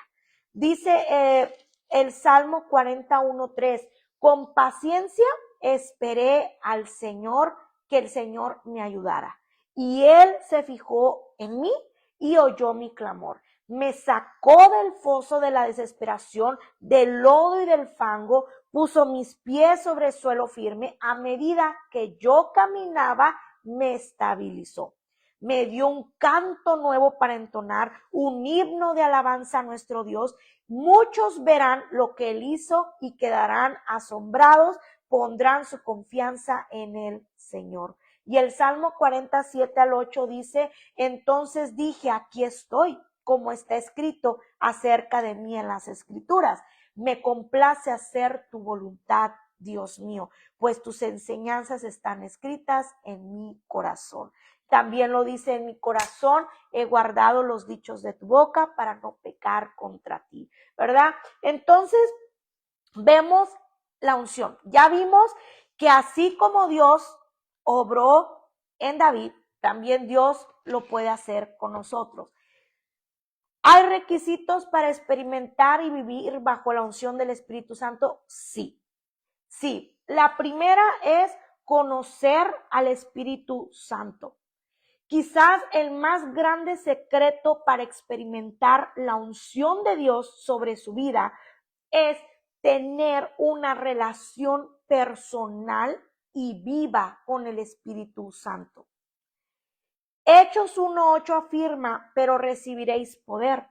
Speaker 1: Dice el Salmo 41:3, con paciencia esperé al Señor, que el Señor me ayudara. Y Él se fijó en mí y oyó mi clamor. Me sacó del foso de la desesperación, del lodo y del fango, puso mis pies sobre el suelo firme. A medida que yo caminaba, me estabilizó. Me dio un canto nuevo para entonar, un himno de alabanza a nuestro Dios. Muchos verán lo que Él hizo y quedarán asombrados, pondrán su confianza en el Señor. Y el Salmo 47:8 dice, entonces dije, aquí estoy, como está escrito acerca de mí en las Escrituras. Me complace hacer tu voluntad, Dios mío, pues tus enseñanzas están escritas en mi corazón. También lo dice, en mi corazón he guardado los dichos de tu boca para no pecar contra ti, ¿verdad? Entonces, vemos la unción. Ya vimos que así como Dios obró en David, también Dios lo puede hacer con nosotros. ¿Hay requisitos para experimentar y vivir bajo la unción del Espíritu Santo? Sí. Sí. La primera es conocer al Espíritu Santo. Quizás el más grande secreto para experimentar la unción de Dios sobre su vida es tener una relación personal y viva con el Espíritu Santo. Hechos 1:8 afirma, pero recibiréis poder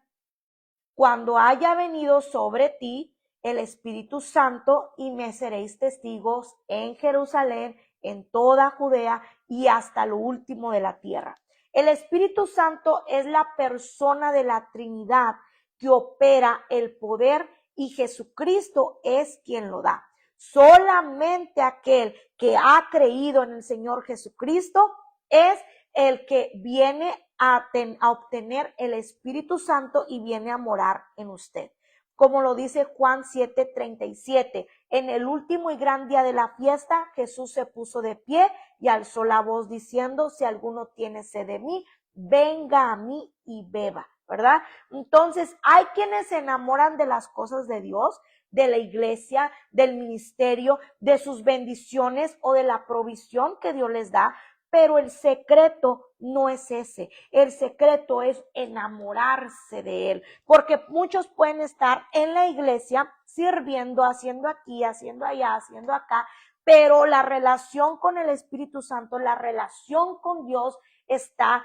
Speaker 1: cuando haya venido sobre ti el Espíritu Santo y me seréis testigos en Jerusalén, en toda Judea y hasta lo último de la tierra. El Espíritu Santo es la persona de la Trinidad que opera el poder y Jesucristo es quien lo da. Solamente aquel que ha creído en el Señor Jesucristo es el que viene a obtener el Espíritu Santo y viene a morar en usted. Como lo dice Juan 7:37, en el último y gran día de la fiesta, Jesús se puso de pie y alzó la voz diciendo, si alguno tiene sed de mí, venga a mí y beba, ¿verdad? Entonces, hay quienes se enamoran de las cosas de Dios, de la iglesia, del ministerio, de sus bendiciones o de la provisión que Dios les da, pero el secreto no es ese. El secreto es enamorarse de Él. Porque muchos pueden estar en la iglesia sirviendo, haciendo aquí, haciendo allá, haciendo acá, pero la relación con el Espíritu Santo, la relación con Dios está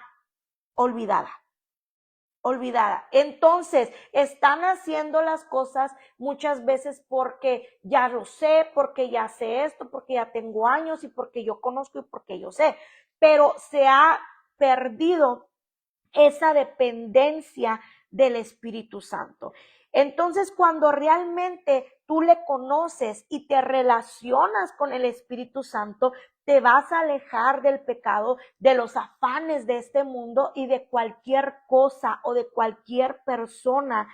Speaker 1: olvidada. Entonces, están haciendo las cosas muchas veces porque ya lo sé, porque ya sé esto, porque ya tengo años y porque yo conozco y porque yo sé, pero se ha perdido esa dependencia del Espíritu Santo. Entonces, cuando realmente tú le conoces y te relacionas con el Espíritu Santo, te vas a alejar del pecado, de los afanes de este mundo y de cualquier cosa o de cualquier persona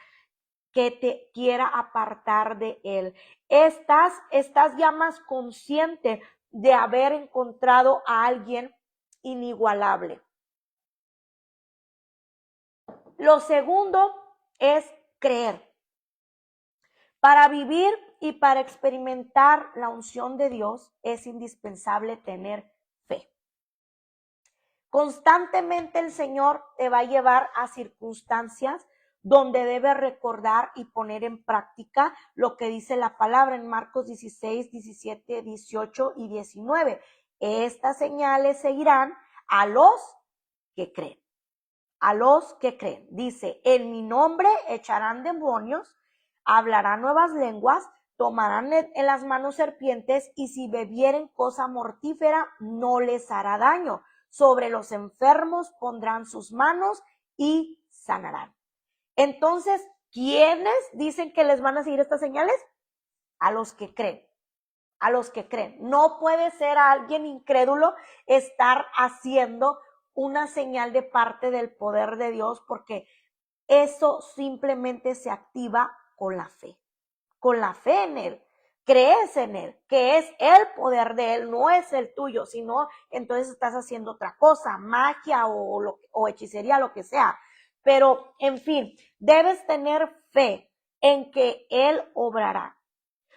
Speaker 1: que te quiera apartar de él. Estás ya más consciente de haber encontrado a alguien inigualable. Lo segundo es creer. Para vivir y para experimentar la unción de Dios es indispensable tener fe. Constantemente el Señor te va a llevar a circunstancias donde debes recordar y poner en práctica lo que dice la palabra en Marcos 16, 17, 18 y 19. Estas señales seguirán a los que creen. A los que creen. Dice, en mi nombre echarán demonios, hablarán nuevas lenguas, tomarán en las manos serpientes y si bebieren cosa mortífera no les hará daño. Sobre los enfermos pondrán sus manos y sanarán. Entonces, ¿quiénes dicen que les van a seguir estas señales? A los que creen. A los que creen. No puede ser a alguien incrédulo estar haciendo una señal de parte del poder de Dios porque eso simplemente se activa con la fe en Él. Crees en Él, que es el poder de Él, no es el tuyo, sino entonces estás haciendo otra cosa, magia o hechicería, lo que sea. Pero, en fin, debes tener fe en que Él obrará.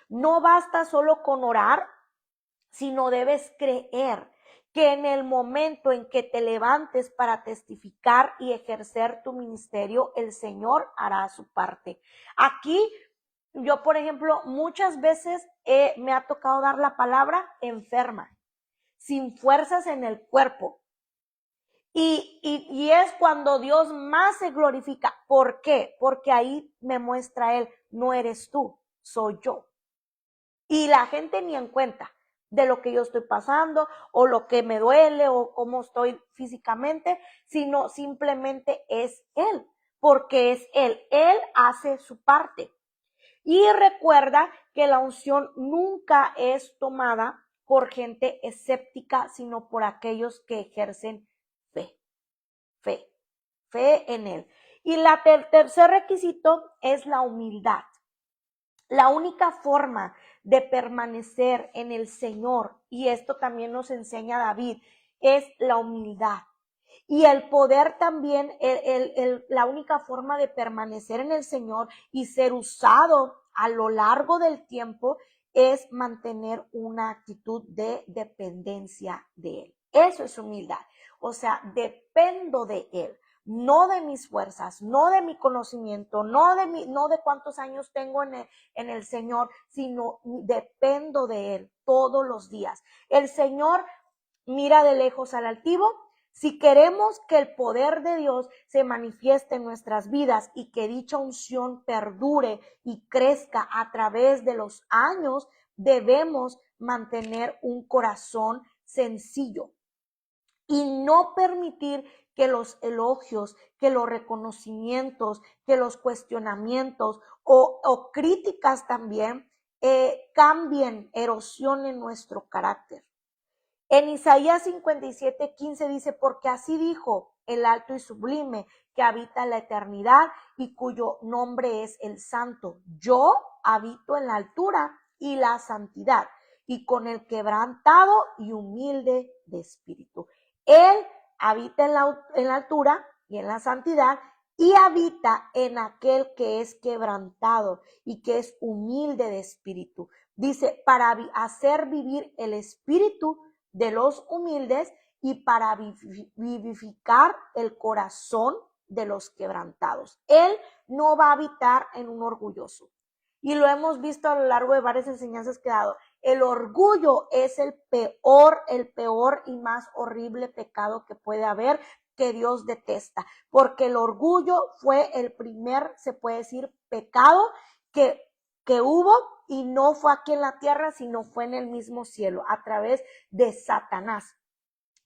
Speaker 1: No basta solo con orar, sino debes creer que en el momento en que te levantes para testificar y ejercer tu ministerio, el Señor hará su parte. Aquí, yo, por ejemplo, muchas veces me ha tocado dar la palabra enferma, sin fuerzas en el cuerpo. Y es cuando Dios más se glorifica. ¿Por qué? Porque ahí me muestra Él, no eres tú, soy yo. y la gente ni en cuenta de lo que yo estoy pasando o lo que me duele o cómo estoy físicamente, sino simplemente es Él, porque es Él. Él hace su parte. Y recuerda que la unción nunca es tomada por gente escéptica, sino por aquellos que ejercen fe, fe, fe en Él. Y el tercer requisito es la humildad. La única forma de permanecer en el Señor, y esto también nos enseña David, es la humildad. Y el poder también, la única forma de permanecer en el Señor y ser usado a lo largo del tiempo es mantener una actitud de dependencia de Él. Eso es humildad. O sea, dependo de Él, no de mis fuerzas, no de mi conocimiento, no de cuántos años tengo en el Señor, sino dependo de Él todos los días. El Señor mira de lejos al altivo. Si queremos que el poder de Dios se manifieste en nuestras vidas y que dicha unción perdure y crezca a través de los años, debemos mantener un corazón sencillo y no permitir que los elogios, que los reconocimientos, que los cuestionamientos o críticas también cambien, erosionen nuestro carácter. En Isaías 57:15 dice, porque así dijo el alto y sublime, que habita en la eternidad y cuyo nombre es el santo. Yo habito en la altura y la santidad, y con el quebrantado y humilde de espíritu. Él habita en la altura y en la santidad, y habita en aquel que es quebrantado y que es humilde de espíritu. Dice, para hacer vivir el espíritu de los humildes y para vivificar el corazón de los quebrantados. Él no va a habitar en un orgulloso. Y lo hemos visto a lo largo de varias enseñanzas que he dado. El orgullo es el peor y más horrible pecado que puede haber, que Dios detesta. Porque el orgullo fue el primer, se puede decir, pecado que hubo, y no fue aquí en la tierra, sino fue en el mismo cielo, a través de Satanás.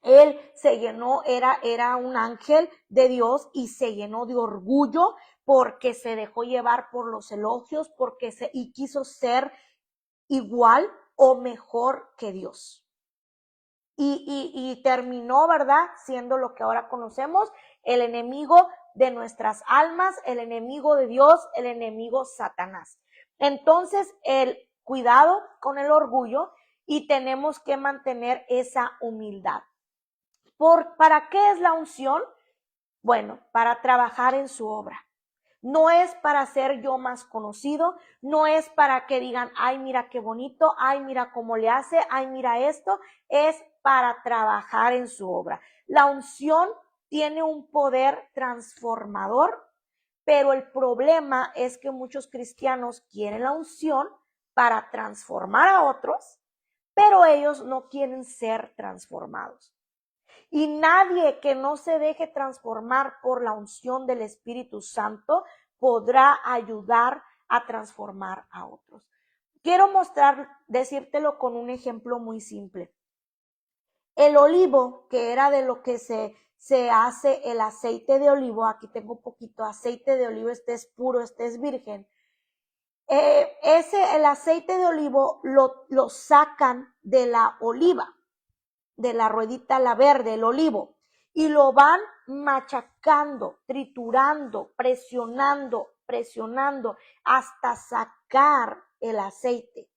Speaker 1: Él se llenó, era un ángel de Dios y se llenó de orgullo porque se dejó llevar por los elogios, y quiso ser igual o mejor que Dios. Y terminó, ¿verdad?, siendo lo que ahora conocemos, el enemigo de nuestras almas, el enemigo de Dios, el enemigo Satanás. Entonces, el cuidado con el orgullo, y tenemos que mantener esa humildad. ¿Para qué es la unción? Bueno, para trabajar en su obra. No es para ser yo más conocido, no es para que digan, ay, mira qué bonito, ay, mira cómo le hace, ay, mira esto, es para trabajar en su obra. La unción tiene un poder transformador, pero el problema es que muchos cristianos quieren la unción para transformar a otros, pero ellos no quieren ser transformados. Y nadie que no se deje transformar por la unción del Espíritu Santo podrá ayudar a transformar a otros. Quiero decírtelo con un ejemplo muy simple. El olivo, que era de lo que se hace el aceite de olivo, aquí tengo un poquito aceite de olivo, este es puro, este es virgen. El aceite de olivo lo sacan de la oliva, de la ruedita, la verde, el olivo, y lo van machacando, triturando, presionando hasta sacar el aceite.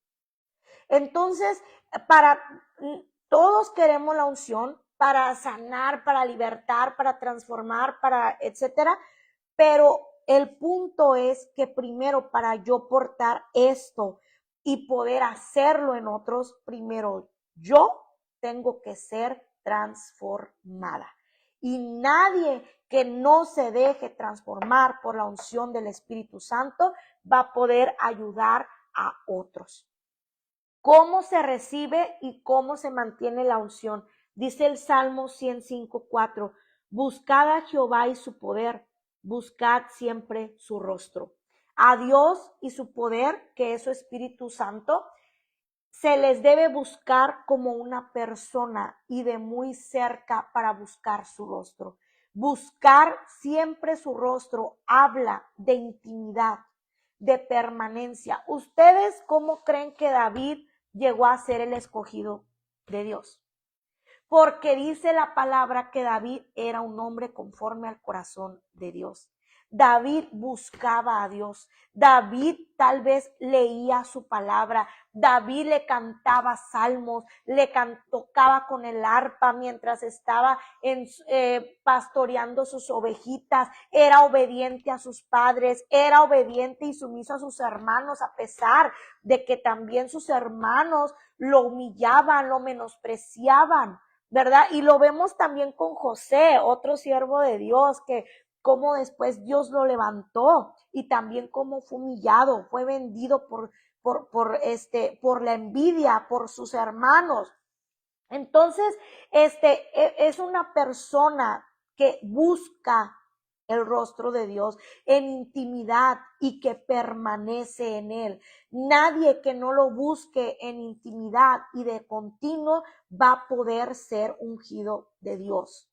Speaker 1: Entonces, todos queremos la unción para sanar, para libertar, para transformar, para etcétera, pero el punto es que primero, para yo portar esto y poder hacerlo en otros, primero yo tengo que ser transformada. Y nadie que no se deje transformar por la unción del Espíritu Santo va a poder ayudar a otros. ¿Cómo se recibe y cómo se mantiene la unción? Dice el Salmo 105:4, buscad a Jehová y su poder, buscad siempre su rostro. A Dios y su poder, que es su Espíritu Santo, se les debe buscar como una persona y de muy cerca para buscar su rostro. Buscar siempre su rostro habla de intimidad, de permanencia. ¿Ustedes cómo creen que David llegó a ser el escogido de Dios? Porque dice la palabra que David era un hombre conforme al corazón de Dios. David buscaba a Dios. David tal vez leía su palabra. David le cantaba salmos, tocaba con el arpa mientras estaba pastoreando sus ovejitas. Era obediente a sus padres, era obediente y sumiso a sus hermanos, a pesar de que también sus hermanos lo humillaban, lo menospreciaban, ¿verdad? Y lo vemos también con José, otro siervo de Dios, que cómo después Dios lo levantó y también cómo fue humillado, fue vendido por la envidia, por sus hermanos. Entonces, es una persona que busca el rostro de Dios en intimidad y que permanece en él. Nadie que no lo busque en intimidad y de continuo va a poder ser ungido de Dios.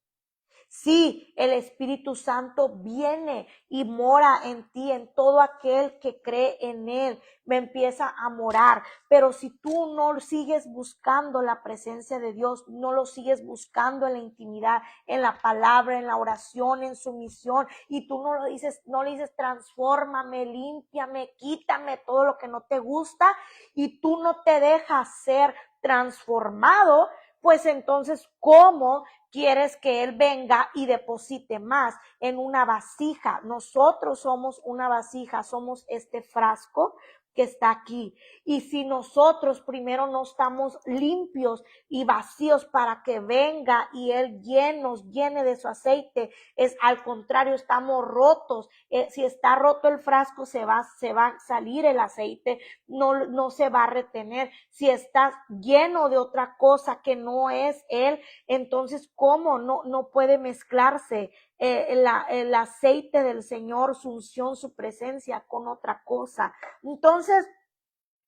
Speaker 1: Sí, el Espíritu Santo viene y mora en ti, en todo aquel que cree en él, me empieza a morar. Pero si tú no sigues buscando la presencia de Dios, no lo sigues buscando en la intimidad, en la palabra, en la oración, en su misión, y tú no le dices, transfórmame, límpiame, quítame todo lo que no te gusta, y tú no te dejas ser transformado, pues entonces, ¿cómo quieres que él venga y deposite más en una vasija? Nosotros somos una vasija, somos este frasco que está aquí. Y si nosotros primero no estamos limpios y vacíos para que venga y él nos llene de su aceite, es al contrario, estamos rotos. Si está roto el frasco, se va a salir el aceite, no se va a retener. Si estás lleno de otra cosa que no es él, entonces ¿cómo no puede mezclarse el aceite del Señor, su unción, su presencia con otra cosa? Entonces,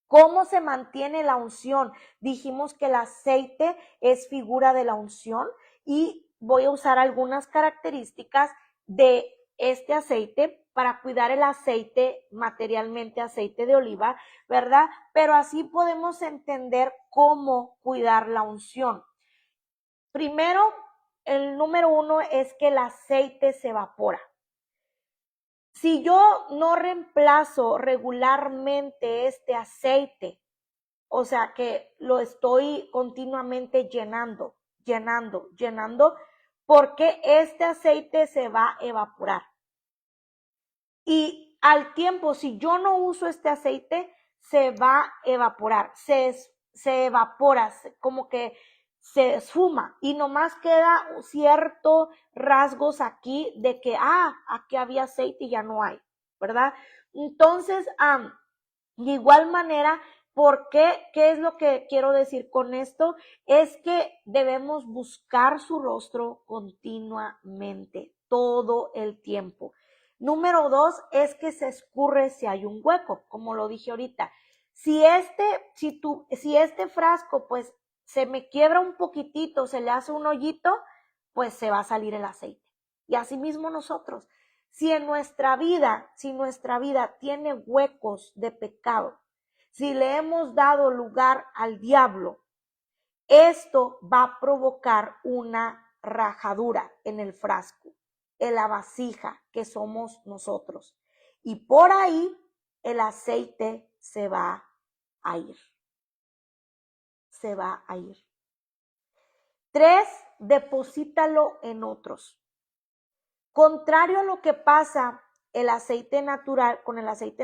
Speaker 1: ¿cómo se mantiene la unción? Dijimos que el aceite es figura de la unción y voy a usar algunas características de este aceite para cuidar el aceite, materialmente aceite de oliva, ¿verdad? Pero así podemos entender cómo cuidar la unción. Primero, el número 1 es que el aceite se evapora. Si yo no reemplazo regularmente este aceite, o sea que lo estoy continuamente llenando, porque este aceite se va a evaporar. Y al tiempo, si yo no uso este aceite, se va a evaporar, se evapora, como que se esfuma y nomás queda ciertos rasgos aquí de que, aquí había aceite y ya no hay, ¿verdad? Entonces, de igual manera, ¿por qué? ¿Qué es lo que quiero decir con esto? Es que debemos buscar su rostro continuamente, todo el tiempo. Número 2 es que se escurre si hay un hueco, como lo dije ahorita. Si este frasco, pues, se me quiebra un poquitito, se le hace un hoyito, pues se va a salir el aceite. Y así mismo nosotros. Si nuestra vida tiene huecos de pecado, si le hemos dado lugar al diablo, esto va a provocar una rajadura en el frasco, en la vasija que somos nosotros. Y por ahí el aceite se va a ir. Se va a ir. 3, deposítalo en otros. Contrario a lo que pasa con el aceite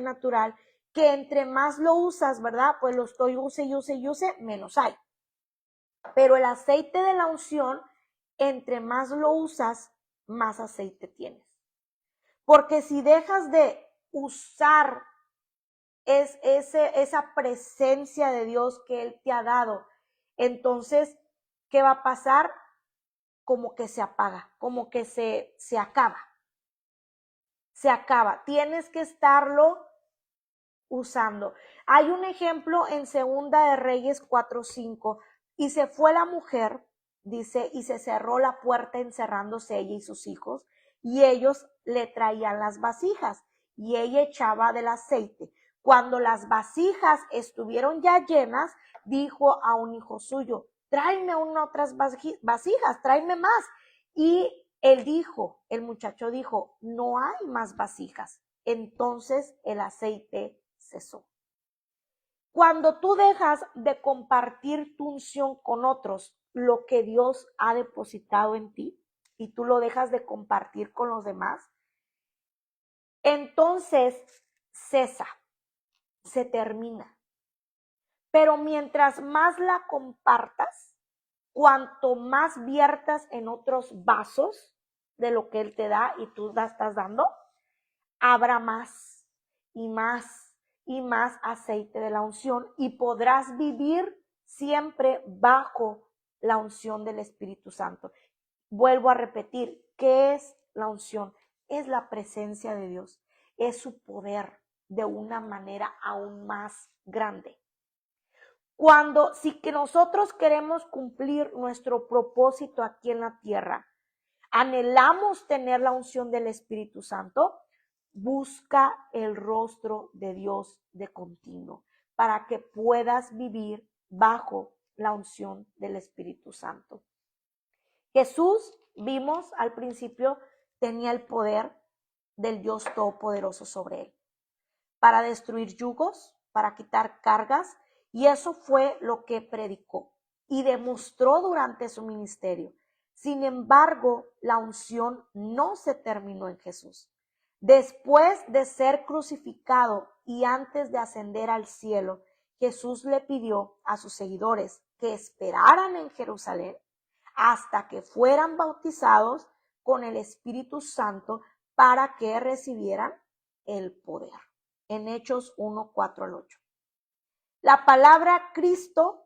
Speaker 1: natural, que entre más lo usas, ¿verdad? Pues lo estoy use, menos hay. Pero el aceite de la unción, entre más lo usas, más aceite tienes. Porque si dejas de usar esa presencia de Dios que Él te ha dado, entonces, ¿qué va a pasar? Como que se apaga, como que se acaba. Se acaba. Tienes que estarlo usando. Hay un ejemplo en Segunda de Reyes 4:5. Y se fue la mujer, dice, y se cerró la puerta encerrándose ella y sus hijos, y ellos le traían las vasijas, y ella echaba del aceite. Cuando las vasijas estuvieron ya llenas, dijo a un hijo suyo, tráeme otras vasijas, tráeme más. Y el muchacho dijo, no hay más vasijas. Entonces el aceite cesó. Cuando tú dejas de compartir tu unción con otros, lo que Dios ha depositado en ti, y tú lo dejas de compartir con los demás, entonces cesa, se termina. Pero mientras más la compartas, cuanto más viertas en otros vasos de lo que Él te da y tú la estás dando, habrá más y más y más aceite de la unción y podrás vivir siempre bajo la unción del Espíritu Santo. Vuelvo a repetir, ¿qué es la unción? Es la presencia de Dios, es su poder de una manera aún más grande. Si que nosotros queremos cumplir nuestro propósito aquí en la tierra, anhelamos tener la unción del Espíritu Santo, busca el rostro de Dios de continuo para que puedas vivir bajo la unción del Espíritu Santo. Jesús, vimos al principio, tenía el poder del Dios Todopoderoso sobre él para destruir yugos, para quitar cargas, y eso fue lo que predicó y demostró durante su ministerio. Sin embargo, la unción no se terminó en Jesús. Después de ser crucificado y antes de ascender al cielo, Jesús le pidió a sus seguidores que esperaran en Jerusalén hasta que fueran bautizados con el Espíritu Santo para que recibieran el poder. En Hechos 1, 4 al 8. La palabra Cristo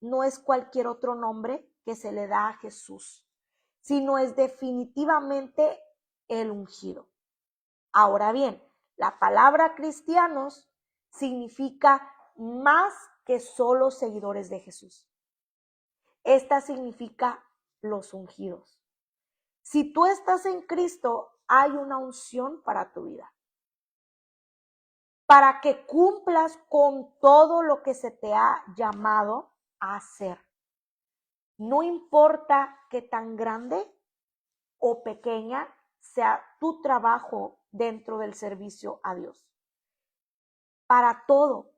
Speaker 1: no es cualquier otro nombre que se le da a Jesús, sino es definitivamente el ungido. Ahora bien, la palabra cristianos significa más que solo seguidores de Jesús. Esta significa los ungidos. Si tú estás en Cristo, hay una unción para tu vida, para que cumplas con todo lo que se te ha llamado a hacer. No importa qué tan grande o pequeña sea tu trabajo dentro del servicio a Dios. Para todo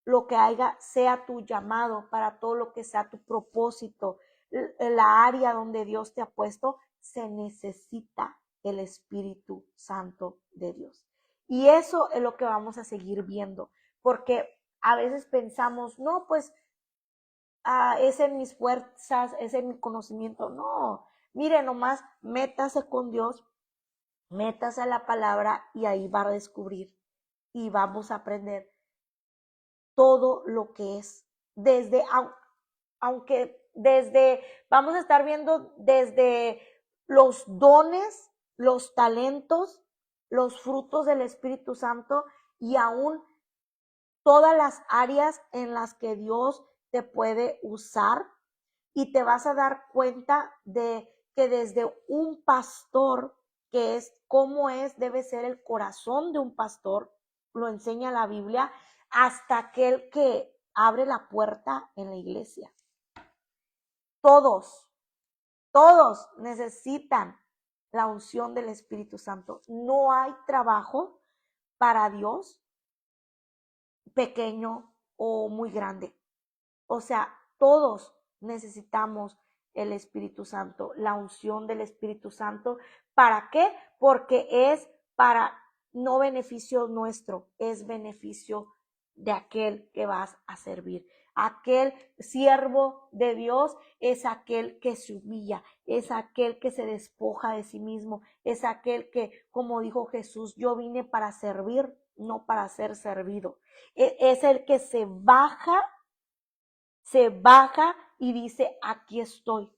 Speaker 1: lo que haya sea tu llamado, para todo lo que sea tu propósito, la área donde Dios te ha puesto, se necesita el Espíritu Santo de Dios. Y eso es lo que vamos a seguir viendo, porque a veces pensamos, no, pues es en mis fuerzas, es en mi conocimiento. No, mire, nomás métase con Dios, métase a la palabra y ahí va a descubrir y vamos a aprender todo lo que es, vamos a estar viendo desde los dones, los talentos, los frutos del Espíritu Santo y aún todas las áreas en las que Dios te puede usar, y te vas a dar cuenta de que desde un pastor, que es cómo debe ser el corazón de un pastor, lo enseña la Biblia, hasta aquel que abre la puerta en la iglesia. Todos necesitan la unción del Espíritu Santo. No hay trabajo para Dios pequeño o muy grande. O sea, todos necesitamos el Espíritu Santo, la unción del Espíritu Santo. ¿Para qué? Porque es para no beneficio nuestro, es beneficio de aquel que vas a servir. Aquel siervo de Dios es aquel que se humilla, es aquel que se despoja de sí mismo, es aquel que, como dijo Jesús, yo vine para servir, no para ser servido. Es el que se baja y dice, aquí estoy,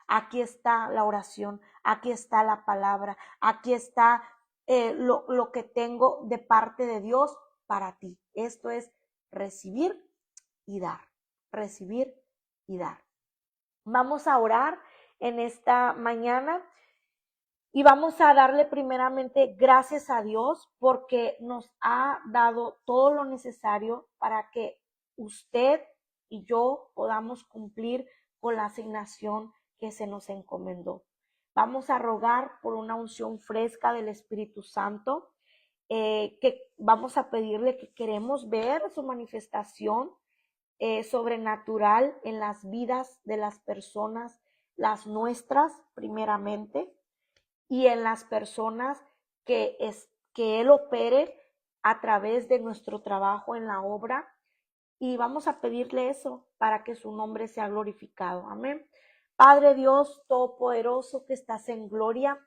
Speaker 1: aquí está la oración, aquí está la palabra, aquí está lo que tengo de parte de Dios para ti. Esto es recibir y dar, recibir y dar. Vamos a orar en esta mañana y vamos a darle primeramente gracias a Dios porque nos ha dado todo lo necesario para que usted y yo podamos cumplir con la asignación que se nos encomendó. Vamos a rogar por una unción fresca del Espíritu Santo, que vamos a pedirle que queremos ver su manifestación sobrenatural en las vidas de las personas, las nuestras primeramente, y en las personas que Él opere a través de nuestro trabajo en la obra. Y vamos a pedirle eso para que su nombre sea glorificado. Amén. Padre Dios Todopoderoso que estás en gloria,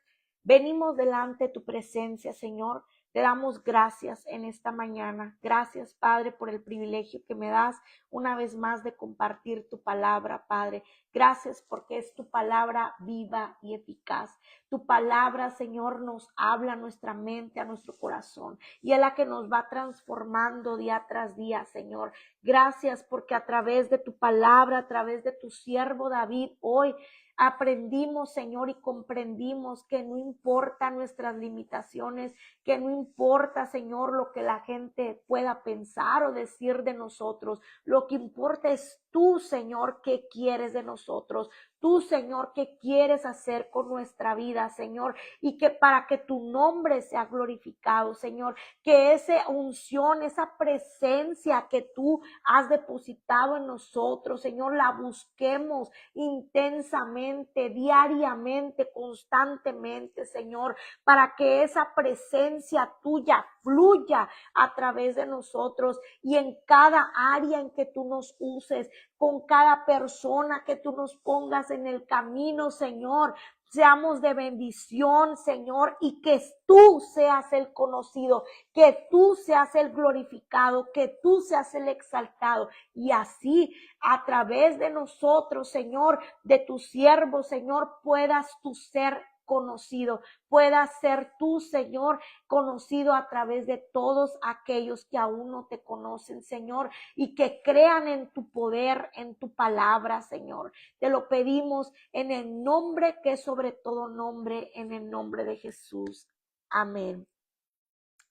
Speaker 1: venimos delante de tu presencia, Señor. Te damos gracias en esta mañana. Gracias, Padre, por el privilegio que me das una vez más de compartir tu palabra, Padre. Gracias porque es tu palabra viva y eficaz. Tu palabra, Señor, nos habla a nuestra mente, a nuestro corazón, y es la que nos va transformando día tras día, Señor. Gracias porque a través de tu palabra, a través de tu siervo David, hoy aprendimos, Señor, y comprendimos que no importa nuestras limitaciones, que no importa, Señor, lo que la gente pueda pensar o decir de nosotros. Lo que importa es tú, Señor, qué quieres de nosotros. Tú, Señor, qué quieres hacer con nuestra vida, Señor, y que para que tu nombre sea glorificado, Señor, que esa unción, esa presencia que tú has depositado en nosotros, Señor, la busquemos intensamente, diariamente, constantemente, Señor, para que esa presencia tuya fluya a través de nosotros y en cada área en que tú nos uses, con cada persona que tú nos pongas en el camino, Señor. Seamos de bendición, Señor, y que tú seas el conocido, que tú seas el glorificado, que tú seas el exaltado. Y así, a través de nosotros, Señor, de tus siervos, Señor, puedas tú ser conocido, puedas ser tú, Señor, conocido a través de todos aquellos que aún no te conocen, Señor, y que crean en tu poder, en tu palabra, Señor. Te lo pedimos en el nombre que es sobre todo nombre, en el nombre de Jesús. Amén.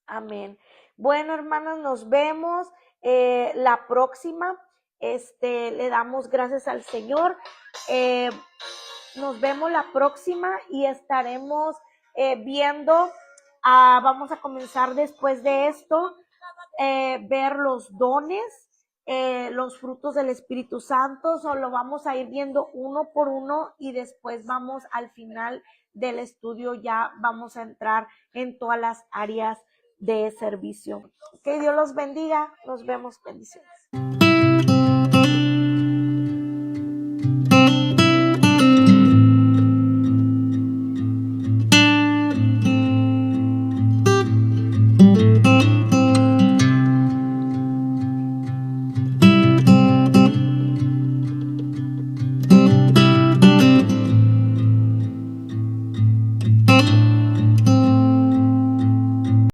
Speaker 1: Amén. Bueno, hermanos, nos vemos la próxima. Le damos gracias al Señor. Nos vemos la próxima y estaremos viendo, vamos a comenzar después de esto, ver los dones, los frutos del Espíritu Santo. Solo vamos a ir viendo uno por uno y después vamos al final del estudio, ya vamos a entrar en todas las áreas de servicio. Que Dios los bendiga. Nos vemos. Bendiciones.